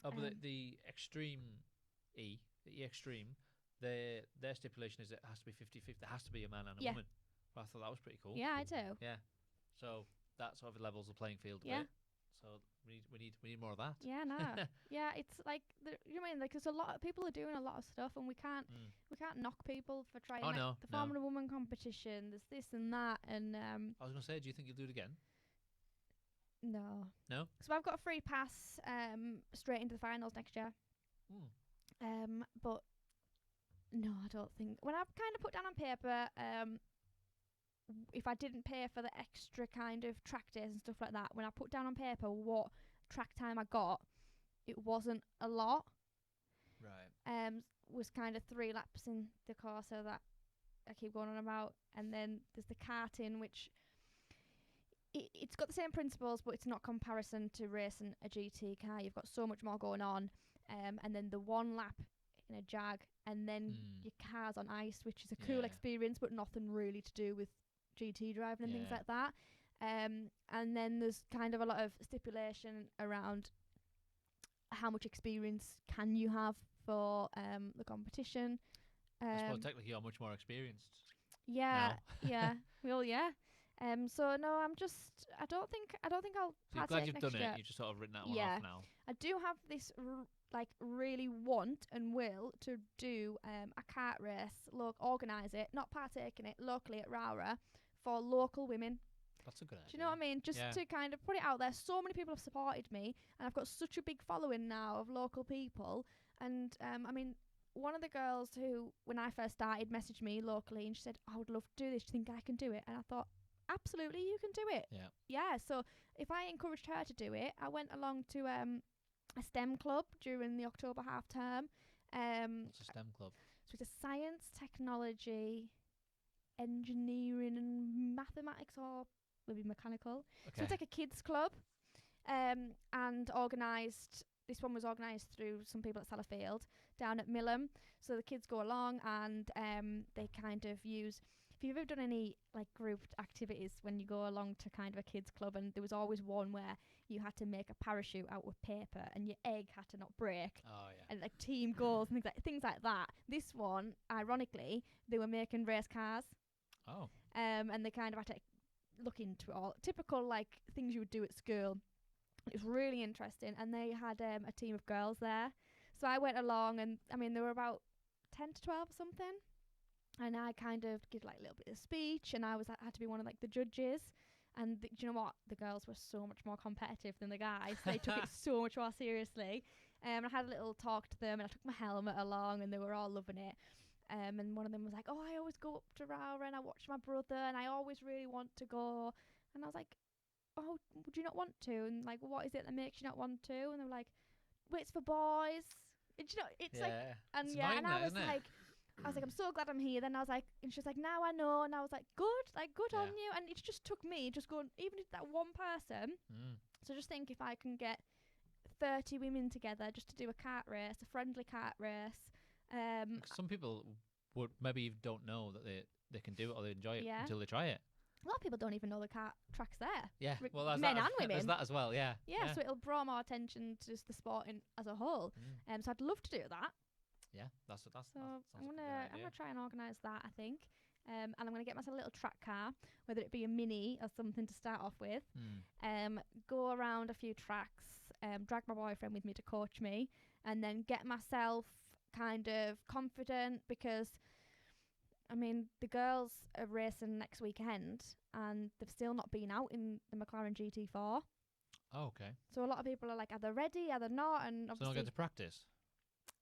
Oh, but Um, the Extreme E, the E Extreme, their stipulation is it has to be 50-50. There has to be a man and a Yeah. woman. But I thought that was pretty cool. Yeah, I do. Yeah. So that sort of levels the playing field a Yeah. bit. So we need more of that. Yeah, no. Yeah, it's like you know what I mean, like there's a lot of people are doing a lot of stuff, and we can't knock people for trying. Oh, like, no, the no. Formula Woman competition. There's this and that, and I was gonna say, do you think you'll do it again? no. No. So I've got a free pass straight into the finals next year. But no, I don't think. When I've kind of put down on paper, if I didn't pay for the extra kind of track days and stuff like that, when I put down on paper what track time I got, it wasn't a lot. Right. Was kind of 3 laps in the Corsa that I keep going on about, and then there's the karting, which it's got the same principles, but it's not comparison to racing a GT car. You've got so much more going on, and then the 1 lap in a Jag, and then your car's on ice, which is a cool Yeah. experience, but nothing really to do with GT driving and things Yeah. like that. And then there's kind of a lot of stipulation around how much experience can you have for the competition. I suppose technically you're much more experienced. Yeah, now. yeah, well, yeah. So no, I don't think I'll So you're glad partake you've next done year. it. You've just sort of written that one Yeah. off now. I do have this really want and will to do a kart race, organise it, not partake in it locally at Rara for local women. That's a good idea. Do you know what I mean? Just Yeah. to kind of put it out there. So many people have supported me, and I've got such a big following now of local people. And I mean, one of the girls who, when I first started, messaged me locally, and she said, "I would love to do this. Do you think I can do it?" And I thought, absolutely, you can do it. Yeah. Yeah. So if I encouraged her to do it, I went along to a STEM club during the October half term. What's a STEM club? So it's a science, technology, engineering, and mathematics, or maybe mechanical. Okay. So it's like a kids club, and organised. This one was organised through some people at Sellafield down at Millham. So the kids go along and they kind of use Have you ever done any like grouped activities when you go along to kind of a kids club, and there was always one where you had to make a parachute out of paper and your egg had to not break, and like team goals and things like that. This one, ironically, they were making race cars. And they kind of had to look into all typical like things you would do at school. It was really interesting, and they had a team of girls there. So I went along, and I mean there were about 10 to 12 or something. And I kind of did like a little bit of speech, and I had to be one of like the judges. And do you know what? The girls were so much more competitive than the guys. They took it so much more seriously. I had a little talk to them, and I took my helmet along, and they were all loving it. And one of them was like, "Oh, I always go up to Rara and I watch my brother, and I always really want to go." And I was like, "Oh, would you not want to?" And like, "What is it that makes you not want to?" And they were like, "Well, it's for boys." And you know, it's like, and it's yeah, and I was isn't it? like. I was like, I'm so glad I'm here. Then I was like, and she was like, now I know. And I was like, good on you. And it just took me just going, even if that one person. So just think if I can get 30 women together just to do a kart race, a friendly kart race. Some people would maybe don't know that they can do it or they enjoy it until they try it. A lot of people don't even know the kart track's there. Yeah, well, that's men that, and women. There's that as well, yeah. Yeah, so it'll draw more attention to just the sport as a whole. So I'd love to do that. Yeah, that's so I'm gonna try and organise that, I think, and I'm gonna get myself a little track car, whether it be a mini or something to start off with. Go around a few tracks, drag my boyfriend with me to coach me, and then get myself kind of confident, because I mean the girls are racing next weekend and they've still not been out in the McLaren GT4. Oh, okay. So a lot of people are like, are they ready? Are they not? And so obviously not get to practice.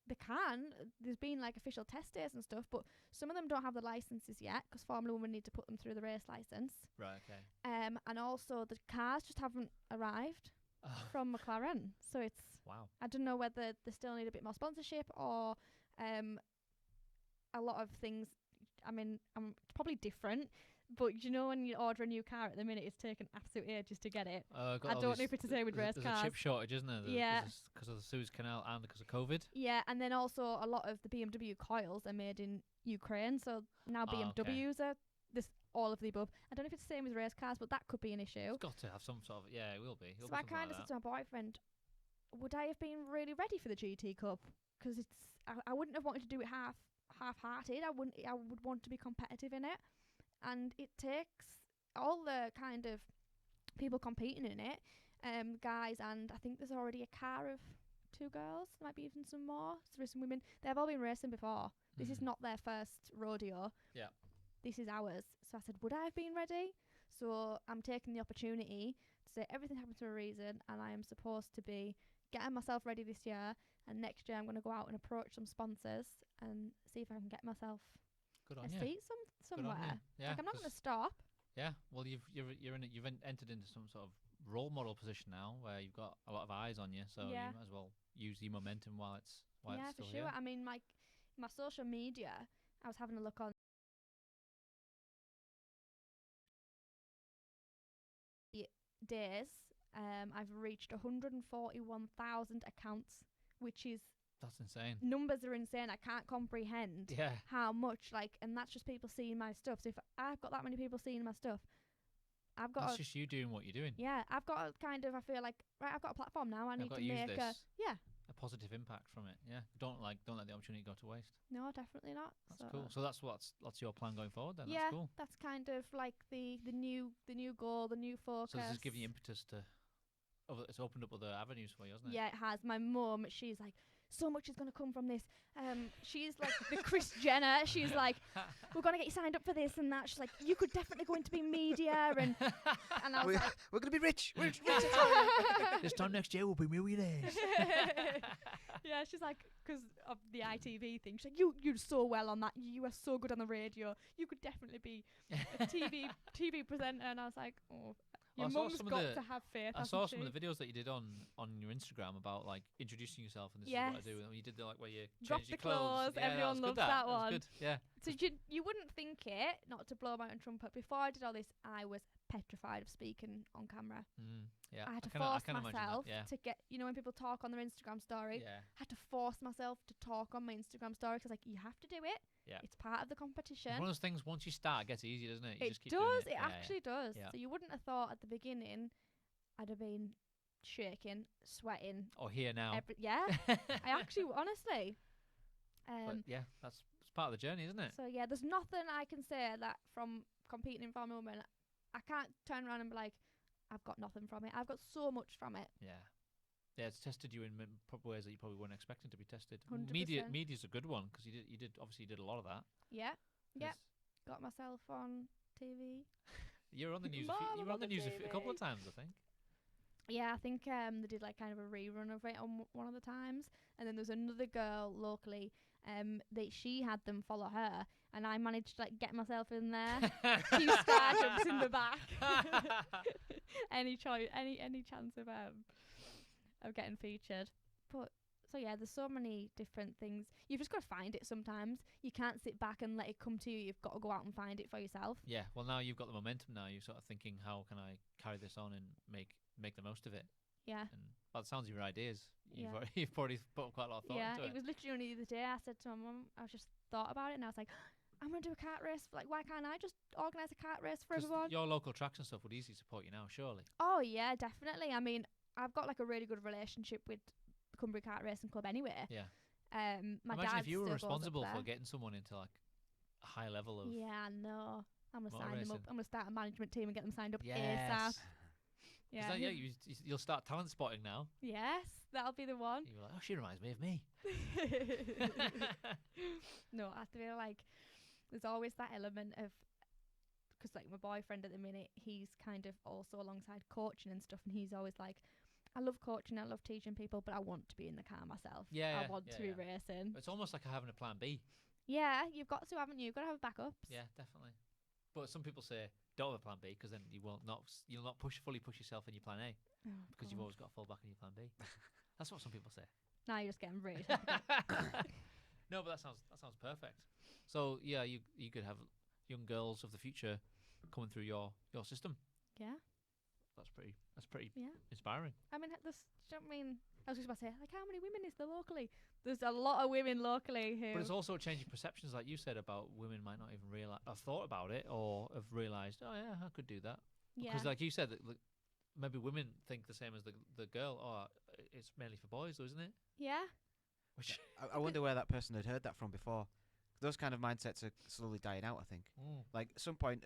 They can. There's been like official test days and stuff, but some of them don't have the licenses yet, because Formula 1 need to put them through the race license. Right. Okay. And also the cars just haven't arrived from McLaren, so it's I don't know whether they still need a bit more sponsorship or a lot of things. I mean, it's probably different. But you know, when you order a new car at the minute, it's taken absolute ages to get it. I don't know if it's the same with race cars. There's a chip shortage, isn't there? Yeah. Because of the Suez Canal and because of COVID. Yeah, and then also a lot of the BMW coils are made in Ukraine, so now BMWs are all of the above. I don't know if it's the same with race cars, but that could be an issue. It's got to have some sort of, it will be. So I kind of said to my boyfriend, would I have been really ready for the GT Cup? Because I wouldn't have wanted to do it half-hearted. I would want to be competitive in it. And it takes all the kind of people competing in it, guys, and I think there's already a car of 2 girls, might be even some more. So there's some women. They've all been racing before. This is not their first rodeo. Yeah. This is ours. So I said, would I have been ready? So I'm taking the opportunity to say everything happens for a reason, and I am supposed to be getting myself ready this year, and next year I'm going to go out and approach some sponsors and see if I can get myself seat somewhere. Yeah, like I'm not going to stop. Yeah, well, you've entered into some sort of role model position now where you've got a lot of eyes on you, so you might as well use the momentum while it's still here. Yeah, for sure. I mean, like my social media, I was having a look on days. I've reached 141,000 accounts, which is that's insane. Numbers are insane. I can't comprehend how much, and that's just people seeing my stuff. So if I've got that many people seeing my stuff, that's just you doing what you're doing. Yeah, I've got a kind of, I feel like, right, I've got a platform now. I need to make a positive impact from it. Yeah, don't let the opportunity go to waste. No, definitely not. That's cool. So that's your plan going forward then. Yeah, that's cool. That's kind of like the new goal, the new focus. So this is giving you impetus to. It's opened up other avenues for you, hasn't it? Yeah, it has. My mum, she's like, so much is going to come from this. She's like the Kris Jenner. She's like, we're going to get you signed up for this and that. She's like, you could definitely go into being media. And I was like, we're going to be rich. Rich. This time next year we'll be millionaires. Yeah, she's like, because of the ITV thing. She's like, you do so well on that. You are so good on the radio. You could definitely be a TV presenter. And I was like, oh. Your mum's got to have faith. I saw some of the videos that you did on your Instagram about like introducing yourself and this is what I do. And you did where you drop changed your clothes. Yeah, everyone loves that one. Good. Yeah. So you wouldn't think it, not to blow my own trumpet. Before I did all this, I was petrified of speaking on camera. Yeah, I had to can force imagine that, myself yeah. to get, when people talk on their Instagram story, Yeah. I had to force myself to talk on my Instagram story because like, you have to do it. Yeah. It's part of the It's competition. one of those things, once you start, it gets easier, doesn't it? You It just keep doing does. it. It Yeah, actually does. Yeah. So you wouldn't have thought at the beginning I'd have been shaking, sweating. Or here now. Yeah. I actually, honestly. But yeah, it's part of the journey, isn't it? So yeah, there's nothing I can say that from competing in Formula 1, I can't turn around and be like, I've got nothing from it. I've got so much from it. Yeah. Yeah, it's tested you in probably ways that you probably weren't expecting to be tested. 100%. Media's a good one because you did obviously you did a lot of that. Yeah. Yeah. 'Cause Got myself on TV. You were on the news. Mom, You were I'm on the on news the a couple of TV. times, I think. Yeah, I think they did like kind of a rerun of it on one of the times, and then there's another girl locally that she had them follow her, and I managed to like get myself in there. Few star jumps in the back. any chance of getting featured. But so yeah, there's so many different things. You've just got to find it sometimes. You can't sit back and let it come to you. You've got to go out and find it for yourself. Yeah. Well, now you've got the momentum. Now you're sort of thinking, how can I carry this on and make the most of it? Yeah. And by the sounds of your ideas, Yeah. you've already put quite a lot of thought Yeah, into it was literally only the other day I said to my mum, I just thought about it and I was like, I'm going to do a kart race. Like, why can't I just organise a kart race for 'Cause everyone? your local tracks and stuff would easily support you now, surely. Oh, yeah, definitely. I mean, I've got like a really good relationship with the Cumbria Kart Racing Club anyway. Yeah. My Imagine dad if you were still goes up responsible for there. getting someone into like a high level of. Yeah, I know. I'm going to motor sign them up. racing. I'm going to start a management team and get them signed up ASAP. Yes. Yeah. Yeah, you'll start talent spotting now. Yes, that'll be the one. You're like, oh, she reminds me of me. No, I feel like there's always that element of, because like my boyfriend at the minute, he's kind of also alongside coaching and stuff, and he's always like, I love coaching, I love teaching people, but I want to be in the car myself. Yeah, I want to be racing. It's almost like having a plan B. Yeah, you've got to, haven't you? You've got to have backups. Yeah, definitely. But some people say don't have a plan B because then you'll not fully push yourself in your plan A Oh, because you've God. always got to fall back on your plan B. That's what some people say. Now you're just getting really. No, but that sounds perfect. So yeah, you could have young girls of the future coming through your system. Yeah. That's pretty Yeah. inspiring. I mean, I was just about to say, like, how many women is there locally? There's a lot of women locally who. But it's also changing perceptions, like you said, about women might not even realize, have thought about it, or have realized, oh yeah, I could do that. yeah. Because like you said, that maybe women think the same as the girl. Oh, it's mainly for boys, though, isn't it? Yeah. Which I wonder where that person had heard that from before. Those kind of mindsets are slowly dying out, I think. Like at some point,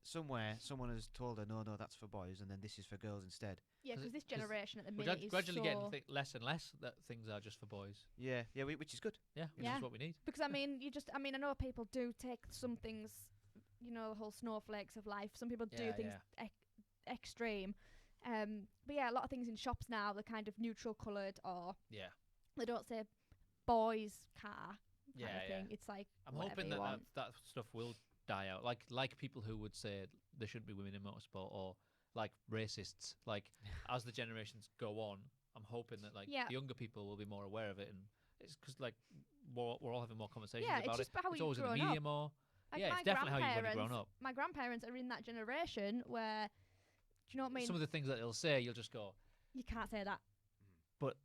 somewhere, someone has told her, no, that's for boys, and then this is for girls instead. Yeah, 'Cause because this 'cause generation at the we're minute is gradually so. getting less and less that things are just for boys. Yeah, which is good. Yeah, which Yeah. is what we need. Because I mean, I know people do take some things, the whole snowflakes of life. Some people do Yeah, things extreme. But yeah, a lot of things in shops now, they're kind of neutral coloured, or Yeah. they don't say boys car kind Yeah, of yeah. thing. It's like I'm whatever hoping you that want. that stuff will die out. Like people who would say there shouldn't be women in motorsport, or like racists. Like as the generations go on, I'm hoping that like Yeah. the younger people will be more aware of it, and it's because like we're all having more conversations Yeah, about it's it. just how It's you've always in the grown media up. more. Like Yeah, my it's definitely how you've already grown grandparents- up. My grandparents are in that generation where, do you know what I mean? Some of the things that they'll say, you'll just go, You can't say that. but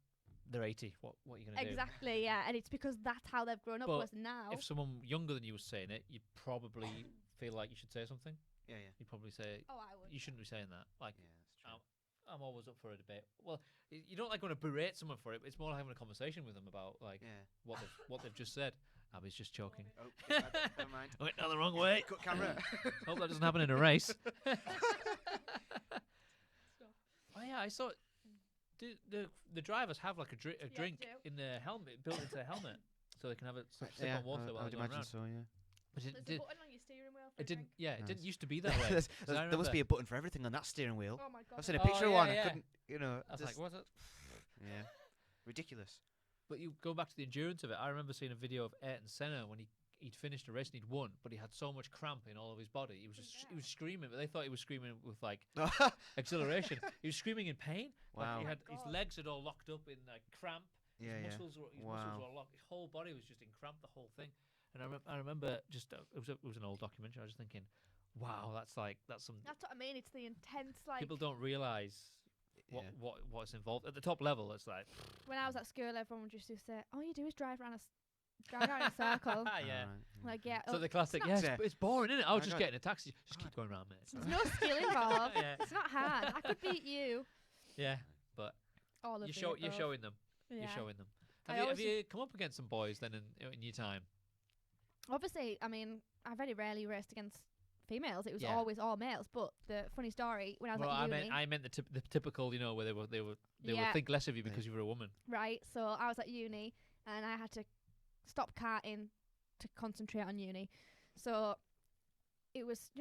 they're 80. What are you gonna do? Exactly, yeah. And it's because that's how they've grown up. But Whereas now, If someone younger than you was saying it, you'd probably feel like you should say something. Yeah. You'd probably say oh, I would. you shouldn't be saying that. Like Yeah, that's true. I'm always up for a debate. Well, you don't like want to berate someone for it. But it's more like having a conversation with them about like Yeah. what they've just said. Abbie's just choking. Oh, never mind. I went down the wrong way. Cut camera. Hope that doesn't happen in a race. Oh yeah, I saw. Do the drivers have like a drink do. in their helmet, built into their helmet, so they can have it sip Yeah, on water I while would they're going imagine around. so. Yeah. But There's a button on your steering wheel for it a didn't. drink. Yeah, it didn't Nice. used to be that way. There's- 'Cause I there must remember- be a button for everything on that steering wheel. Oh my god. I've seen a Oh, picture of yeah, one. yeah. I couldn't, I was like, what's it? yeah, ridiculous. But you go back to the endurance of it. I remember seeing a video of Ayrton Senna when he'd finished a race and he'd won, but he had so much cramp in all of his body. He was screaming, but they thought he was screaming with like exhilaration. He was screaming in pain. Wow. Like he had Oh my his God. legs had all locked up in like cramp. Yeah, his yeah. muscles were Wow. locked. His whole body was just in cramp. The whole thing. And I remember just it was an old documentary. I was just thinking, wow, that's some. That's what I mean. It's the intense like. People don't realise what's involved at the top level. It's like When I was at school, everyone would just say, "All you do is drive around in a circle." yeah. Like yeah. So the classic, not- it's boring, isn't it? I was I just got- getting a taxi. Just keep going around, mate. There's no skill involved. Yeah. It's not hard. I could beat you. Yeah, but All of you're the above. showing them. Yeah. You're showing them. I Have always you come up against some boys then in your time? Obviously, I mean, I very rarely raced against females. It was Yeah. always all males. But the funny story, when I was Well, at uni, I meant the typical, where they would Yeah. think less of you because you were a woman. right? So I was at uni, and I had to stop karting to concentrate on uni. So it was,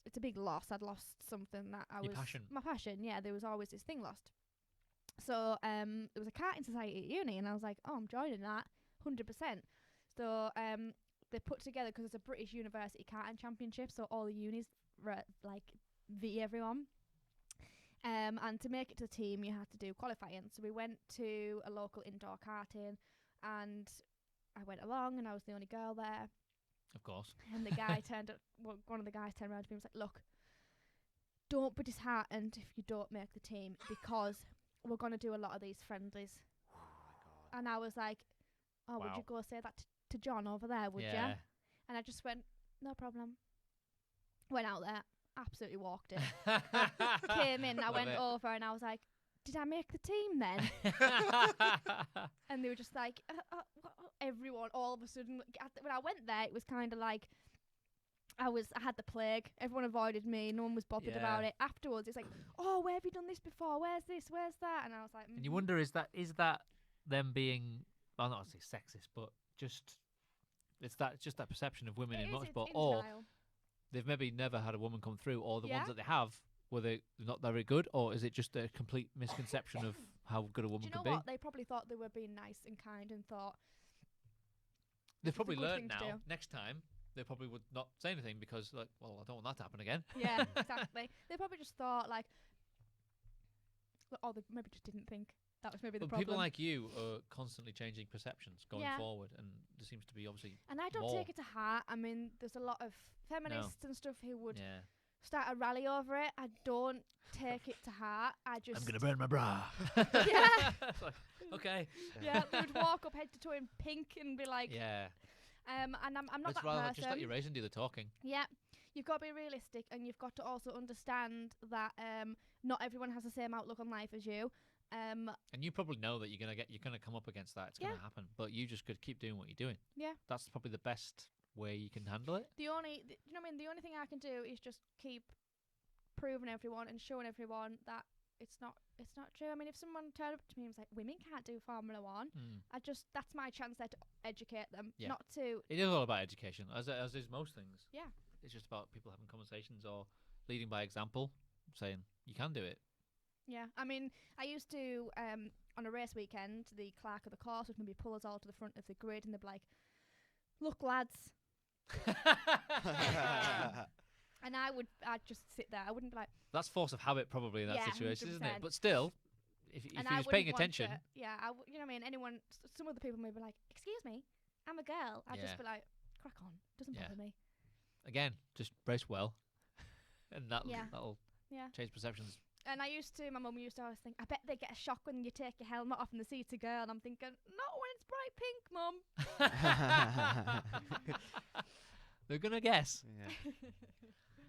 it's a big loss. I'd lost something that I Your was passion. my passion. Yeah, there was always this thing lost. So there was a karting society at uni, and I was like, oh, I'm joining that 100%. So they put together, because it's a British University Karting Championship, so all the unis v everyone. And to make it to the team, you had to do qualifying. So we went to a local indoor karting, and I went along, and I was the only girl there. Of course. And the guy one of the guys turned around to me and was like, "Look, don't be disheartened if you don't make the team, because we're going to do a lot of these friendlies." And I was like, "Oh, would Wow. you go say that to John over there, would Yeah. you?" And I just went, "No problem." Went out there, absolutely walked it. Came in, I Love went it. over, and I was like, "Did I make the team then?" And they were just like, everyone, all of a sudden, when I went there, it was kind of like, I had the plague. Everyone avoided me. No one was bothered Yeah. about it. Afterwards, it's like, "Oh, where have you done this before? Where's this? Where's that?" And I was like, And you wonder, is that them being, well, not to say sexist, but just that perception of women in motorsport, or they've maybe never had a woman come through, or the Yeah. ones that they have, were they not very good, or is it just a complete misconception of how good a Do woman you know can what? be? They probably thought they were being nice and kind, and thought, They've a probably good learned thing to now. do. Next time, they probably would not say anything because, like, well, I don't want that to happen again. yeah, exactly. They probably just thought like, or they maybe just didn't think that was maybe the But problem. people like you are constantly changing perceptions going Yeah. forward, and there seems to be obviously and I don't more. take it to heart. I mean, there's a lot of feminists and stuff who would yeah. start a rally over it. I don't take it to heart. I just I'm gonna burn my bra. Yeah. It's like, okay. yeah, they would walk up head to toe in pink and be like, Yeah. and I'm not It's that rather person. just let your racing do the talking. Yeah, you've got to be realistic, and you've got to also understand that not everyone has the same outlook on life as you. And you probably know that you're gonna come up against that. It's Yeah. gonna happen. But you just could keep doing what you're doing. Yeah. That's probably the best way you can handle it. You know what I mean? The only thing I can do is just keep proving everyone and showing everyone that it's not true. I mean, if someone turned up to me and was like, "Women can't do Formula 1," that's my chance there to educate them, Yeah. not to. It is all about education, as is most things. Yeah. It's just about people having conversations or leading by example, saying you can do it. Yeah, I mean, I used to on a race weekend, the clerk of the course would maybe pull us all to the front of the grid, and they'd be like, "Look, lads," and I'd just sit there. I wouldn't be like, That's force of habit, probably in that Yeah, situation, isn't 100%. it? But still, if and he I was paying wouldn't want attention, to- yeah, you know what I mean? Anyone, some other people may be like, "Excuse me, I'm a girl." I'd Yeah. just be like, "Crack on, doesn't Yeah. bother me." again, just brace well, and Yeah. that'll Yeah. change perceptions. And my mum used to always think, "I bet they get a shock when you take your helmet off and they see it's a girl." And I'm thinking, "Not when it's bright pink, mum." They're gonna guess. Yeah.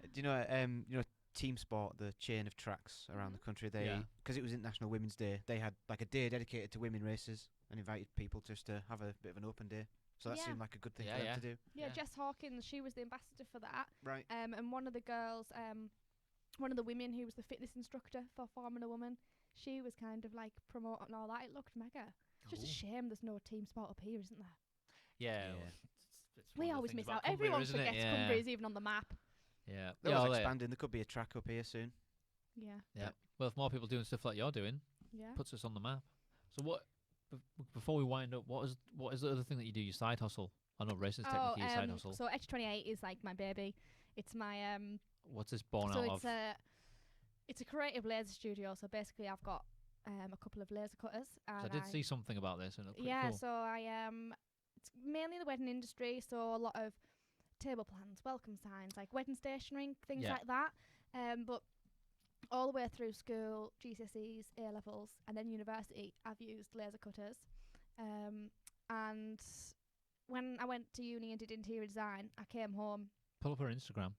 Do you know Team Sport, the chain of tracks around the country? Yeah. Because it was International Women's Day, they had like a day dedicated to women races and invited people just to have a bit of an open day. So that Yeah. seemed like a good thing Yeah, for them yeah. to do. Yeah, Yeah. Jess Hawkins, she was the ambassador for that. Right. And one of the girls, one of the women who was the fitness instructor for Formula Woman, she was kind of like promoting all that. It looked mega. It's just a Cool. shame there's no Team Sport up here, isn't there? Yeah. Yeah. well, it's one We of the always things miss about out. Cumbria, Everyone isn't it? forgets Yeah. Cumbria's even on the map. Yeah. That Yeah, was well, expanding. There could be a track up here soon. Yeah. yeah. Well, if more people doing stuff like you're doing, Yeah. puts us on the map. So what? Before we wind up, what is the other thing that you do? Your side hustle? I know racing's technically your side hustle. So H28 is like my baby. It's my What's this born so out it's of? it's a creative laser studio. So basically, I've got a couple of laser cutters. I And did see something about this, and it looked pretty yeah. cool. So I it's mainly mainly the wedding industry, so a lot of table plans, welcome signs, like wedding stationery, things like that. But all the way through school, GCSEs, A levels, and then university, I've used laser cutters. And when I went to uni and did interior design, I came home. Pull up her Instagram.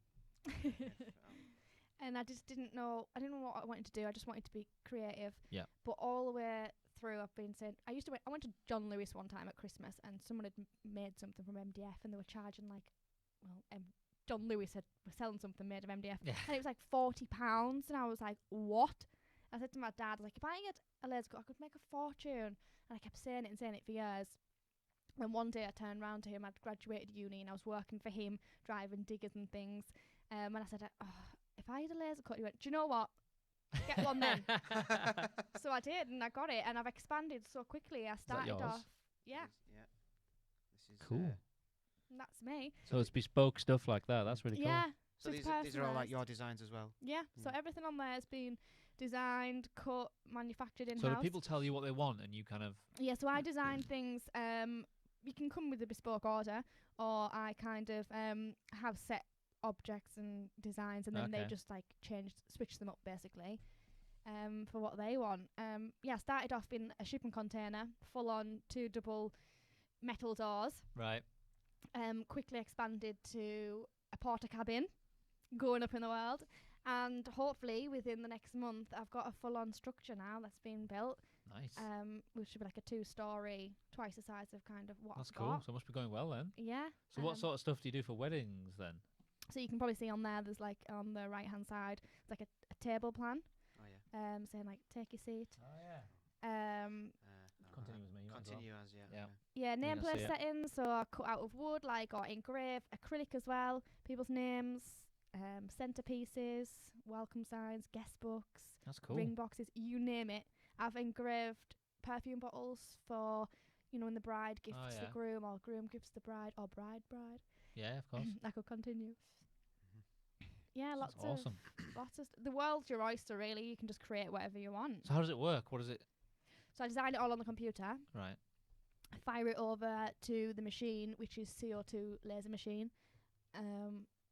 And I just didn't know what I wanted to do. I just wanted to be creative. Yeah. But all the way through, I've been saying, I went to John Lewis one time at Christmas, and someone had made something from MDF, and they were charging John Lewis was selling something made of MDF, and it was like £40, and I was like, what? I said to my dad, like, if I get a laser cut, I could make a fortune. And I kept saying it for years. And one day I turned round to him. I'd graduated uni and I was working for him, driving diggers and things. And I said, if I had a laser cut, he went, do you know what? Get one then. So I did, and I got it, and I've expanded so quickly. I started off. Yeah. This is cool. And that's me. So it's bespoke stuff like that. That's really cool. Yeah. So these are all like your designs as well? Yeah. So everything on there has been designed, cut, manufactured in-house. So do people tell you what they want and you kind of... Yeah, so I design things. You can come with a bespoke order, or I kind of have set objects and designs, and then they just like switch them up basically for what they want. Yeah, started off in a shipping container, full on 2 double metal doors. Right. Quickly expanded to a porter cabin, going up in the world, and hopefully within the next month I've got a full on structure now that's been built. Nice. Which should be like a 2-story, twice the size of kind of what That's I've cool. got. So it must be going well then. Yeah. So what sort of stuff do you do for weddings then? So you can probably see on there, there's like on the right hand side, it's like a table plan. Oh yeah. Saying like take your seat. Oh yeah. No, Continue with me. You might as well. Continue as Yeah. Yeah, You can nameplate see it. settings, so I cut out of wood, like, or engrave, acrylic as well, people's names, centerpieces, welcome signs, guest books, That's cool. ring boxes, you name it. I've engraved perfume bottles for, when the bride gifts the groom, or groom gifts the bride, or bride. Yeah, of course. I could continue. Yeah, That's lots awesome. the world's your oyster, really. You can just create whatever you want. So how does it work? What is it? So I designed it all on the computer. Right. Fire it over to the machine, which is CO2 laser machine.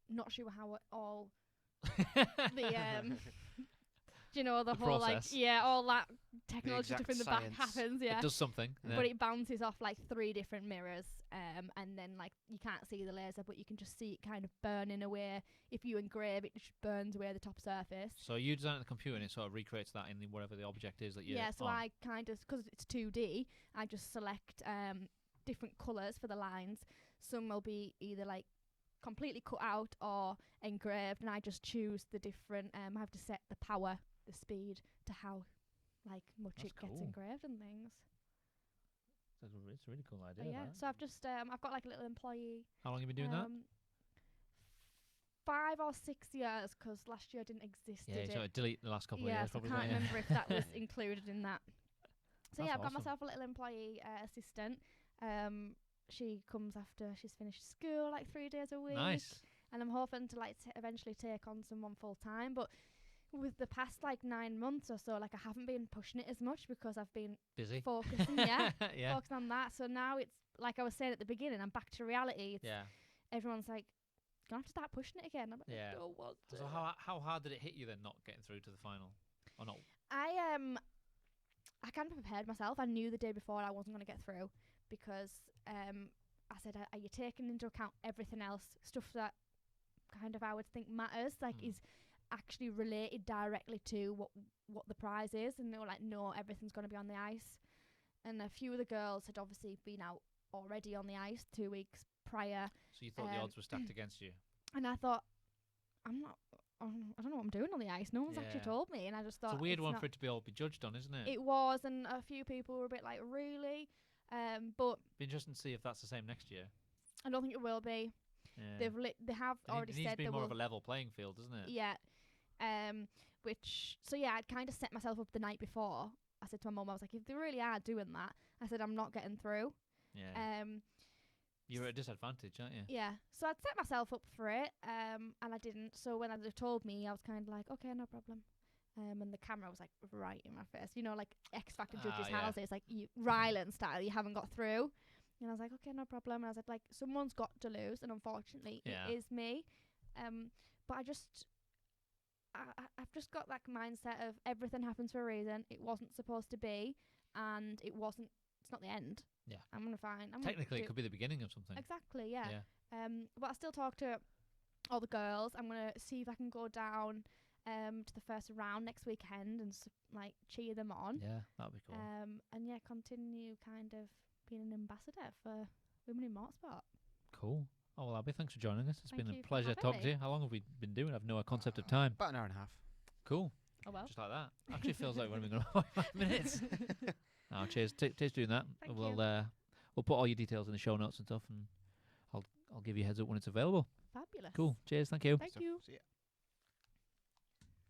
Not sure how it all the the whole process. all that technology stuff in the science. back happens. Yeah, It does something. but it bounces off like 3 different mirrors, and then like you can't see the laser, but you can just see it kind of burning away. If you engrave it, just burns away the top surface. So you design it on the computer and it sort of recreates that in whatever the object is that you. Yeah, so I kind of, because it's 2D, I just select different colours for the lines. Some will be either like completely cut out or engraved, and I just choose the different. I have to set the power, the speed, to how like much That's it gets cool. engraved and things. It's a really cool idea. But yeah, that. so I've just I've got like a little employee. How long have you been doing that? 5 or 6 years, because last year didn't exist. Yeah, did you it? sort of delete the last couple of Yeah, years. so I Probably. can't don't you? remember if that was included in that. So That's yeah, I've got awesome. myself a little employee assistant. She comes after she's finished school, like 3 days a week. Nice. And I'm hoping to like eventually take on someone full time. But with the past like 9 months or so, like I haven't been pushing it as much because I've been Busy. focusing, yeah, Yeah. focusing on that. So now it's like I was saying at the beginning, I'm back to reality. It's Yeah. everyone's like, you're gonna have to start pushing it again. I'm like, Yeah. I don't want to. So how hard did it hit you then, not getting through to the final, or not? I kind of prepared myself. I knew the day before I wasn't going to get through because I said, are you taking into account everything else, stuff that kind of I would think matters, like is actually related directly to what the prize is? And they were like, no, everything's going to be on the ice. And a few of the girls had obviously been out already on the ice 2 weeks prior. So you thought the odds were stacked against you? And I thought, I don't know what I'm doing on the ice. No one's actually Yeah. told me. And I just thought, It's a weird one not for it to be all be judged on, isn't it? It was, and a few people were a bit like, really? But Be interesting to see if that's the same next year. I don't think it will be. Yeah. They have already it needs said to be they more will. of a level playing field, doesn't it? Yeah. So I'd kind of set myself up the night before. I said to my mum, I was like, if they really are doing that, I said, I'm not getting through. Yeah. You're at a disadvantage, aren't you? Yeah. So I'd set myself up for it, and I didn't. So when they told me, I was kind of like, okay, no problem. And the camera was like right in my face, like X Factor judges' yeah. house. It's like Ryland style. You haven't got through. And I was like, okay, no problem. And I was like, someone's got to lose, and unfortunately, it is me. But I've just got that mindset of everything happens for a reason. It wasn't supposed to be, and it's not the end. Yeah. I'm gonna find. Technically, it could be the beginning of something. Exactly. Yeah. But I still talk to all the girls. I'm gonna see if I can go down to the first round next weekend and like cheer them on. Yeah, that'd be cool. And yeah, continue kind of being an ambassador for women in motorsport. Cool. Oh, well, Abbie, thanks for joining us. It's Thank been you a for pleasure having talking to me. you. How long have we been doing? I've no concept of time. About an hour and a half. Cool. Oh well. Just like that. Actually feels like we've only been going 5 minutes. Oh, cheers. Cheers doing that. Thank we'll you. We'll put all your details in the show notes and stuff, and I'll give you a heads up when it's available. Fabulous. Cool. Cheers. Thank you. Thank you. See ya.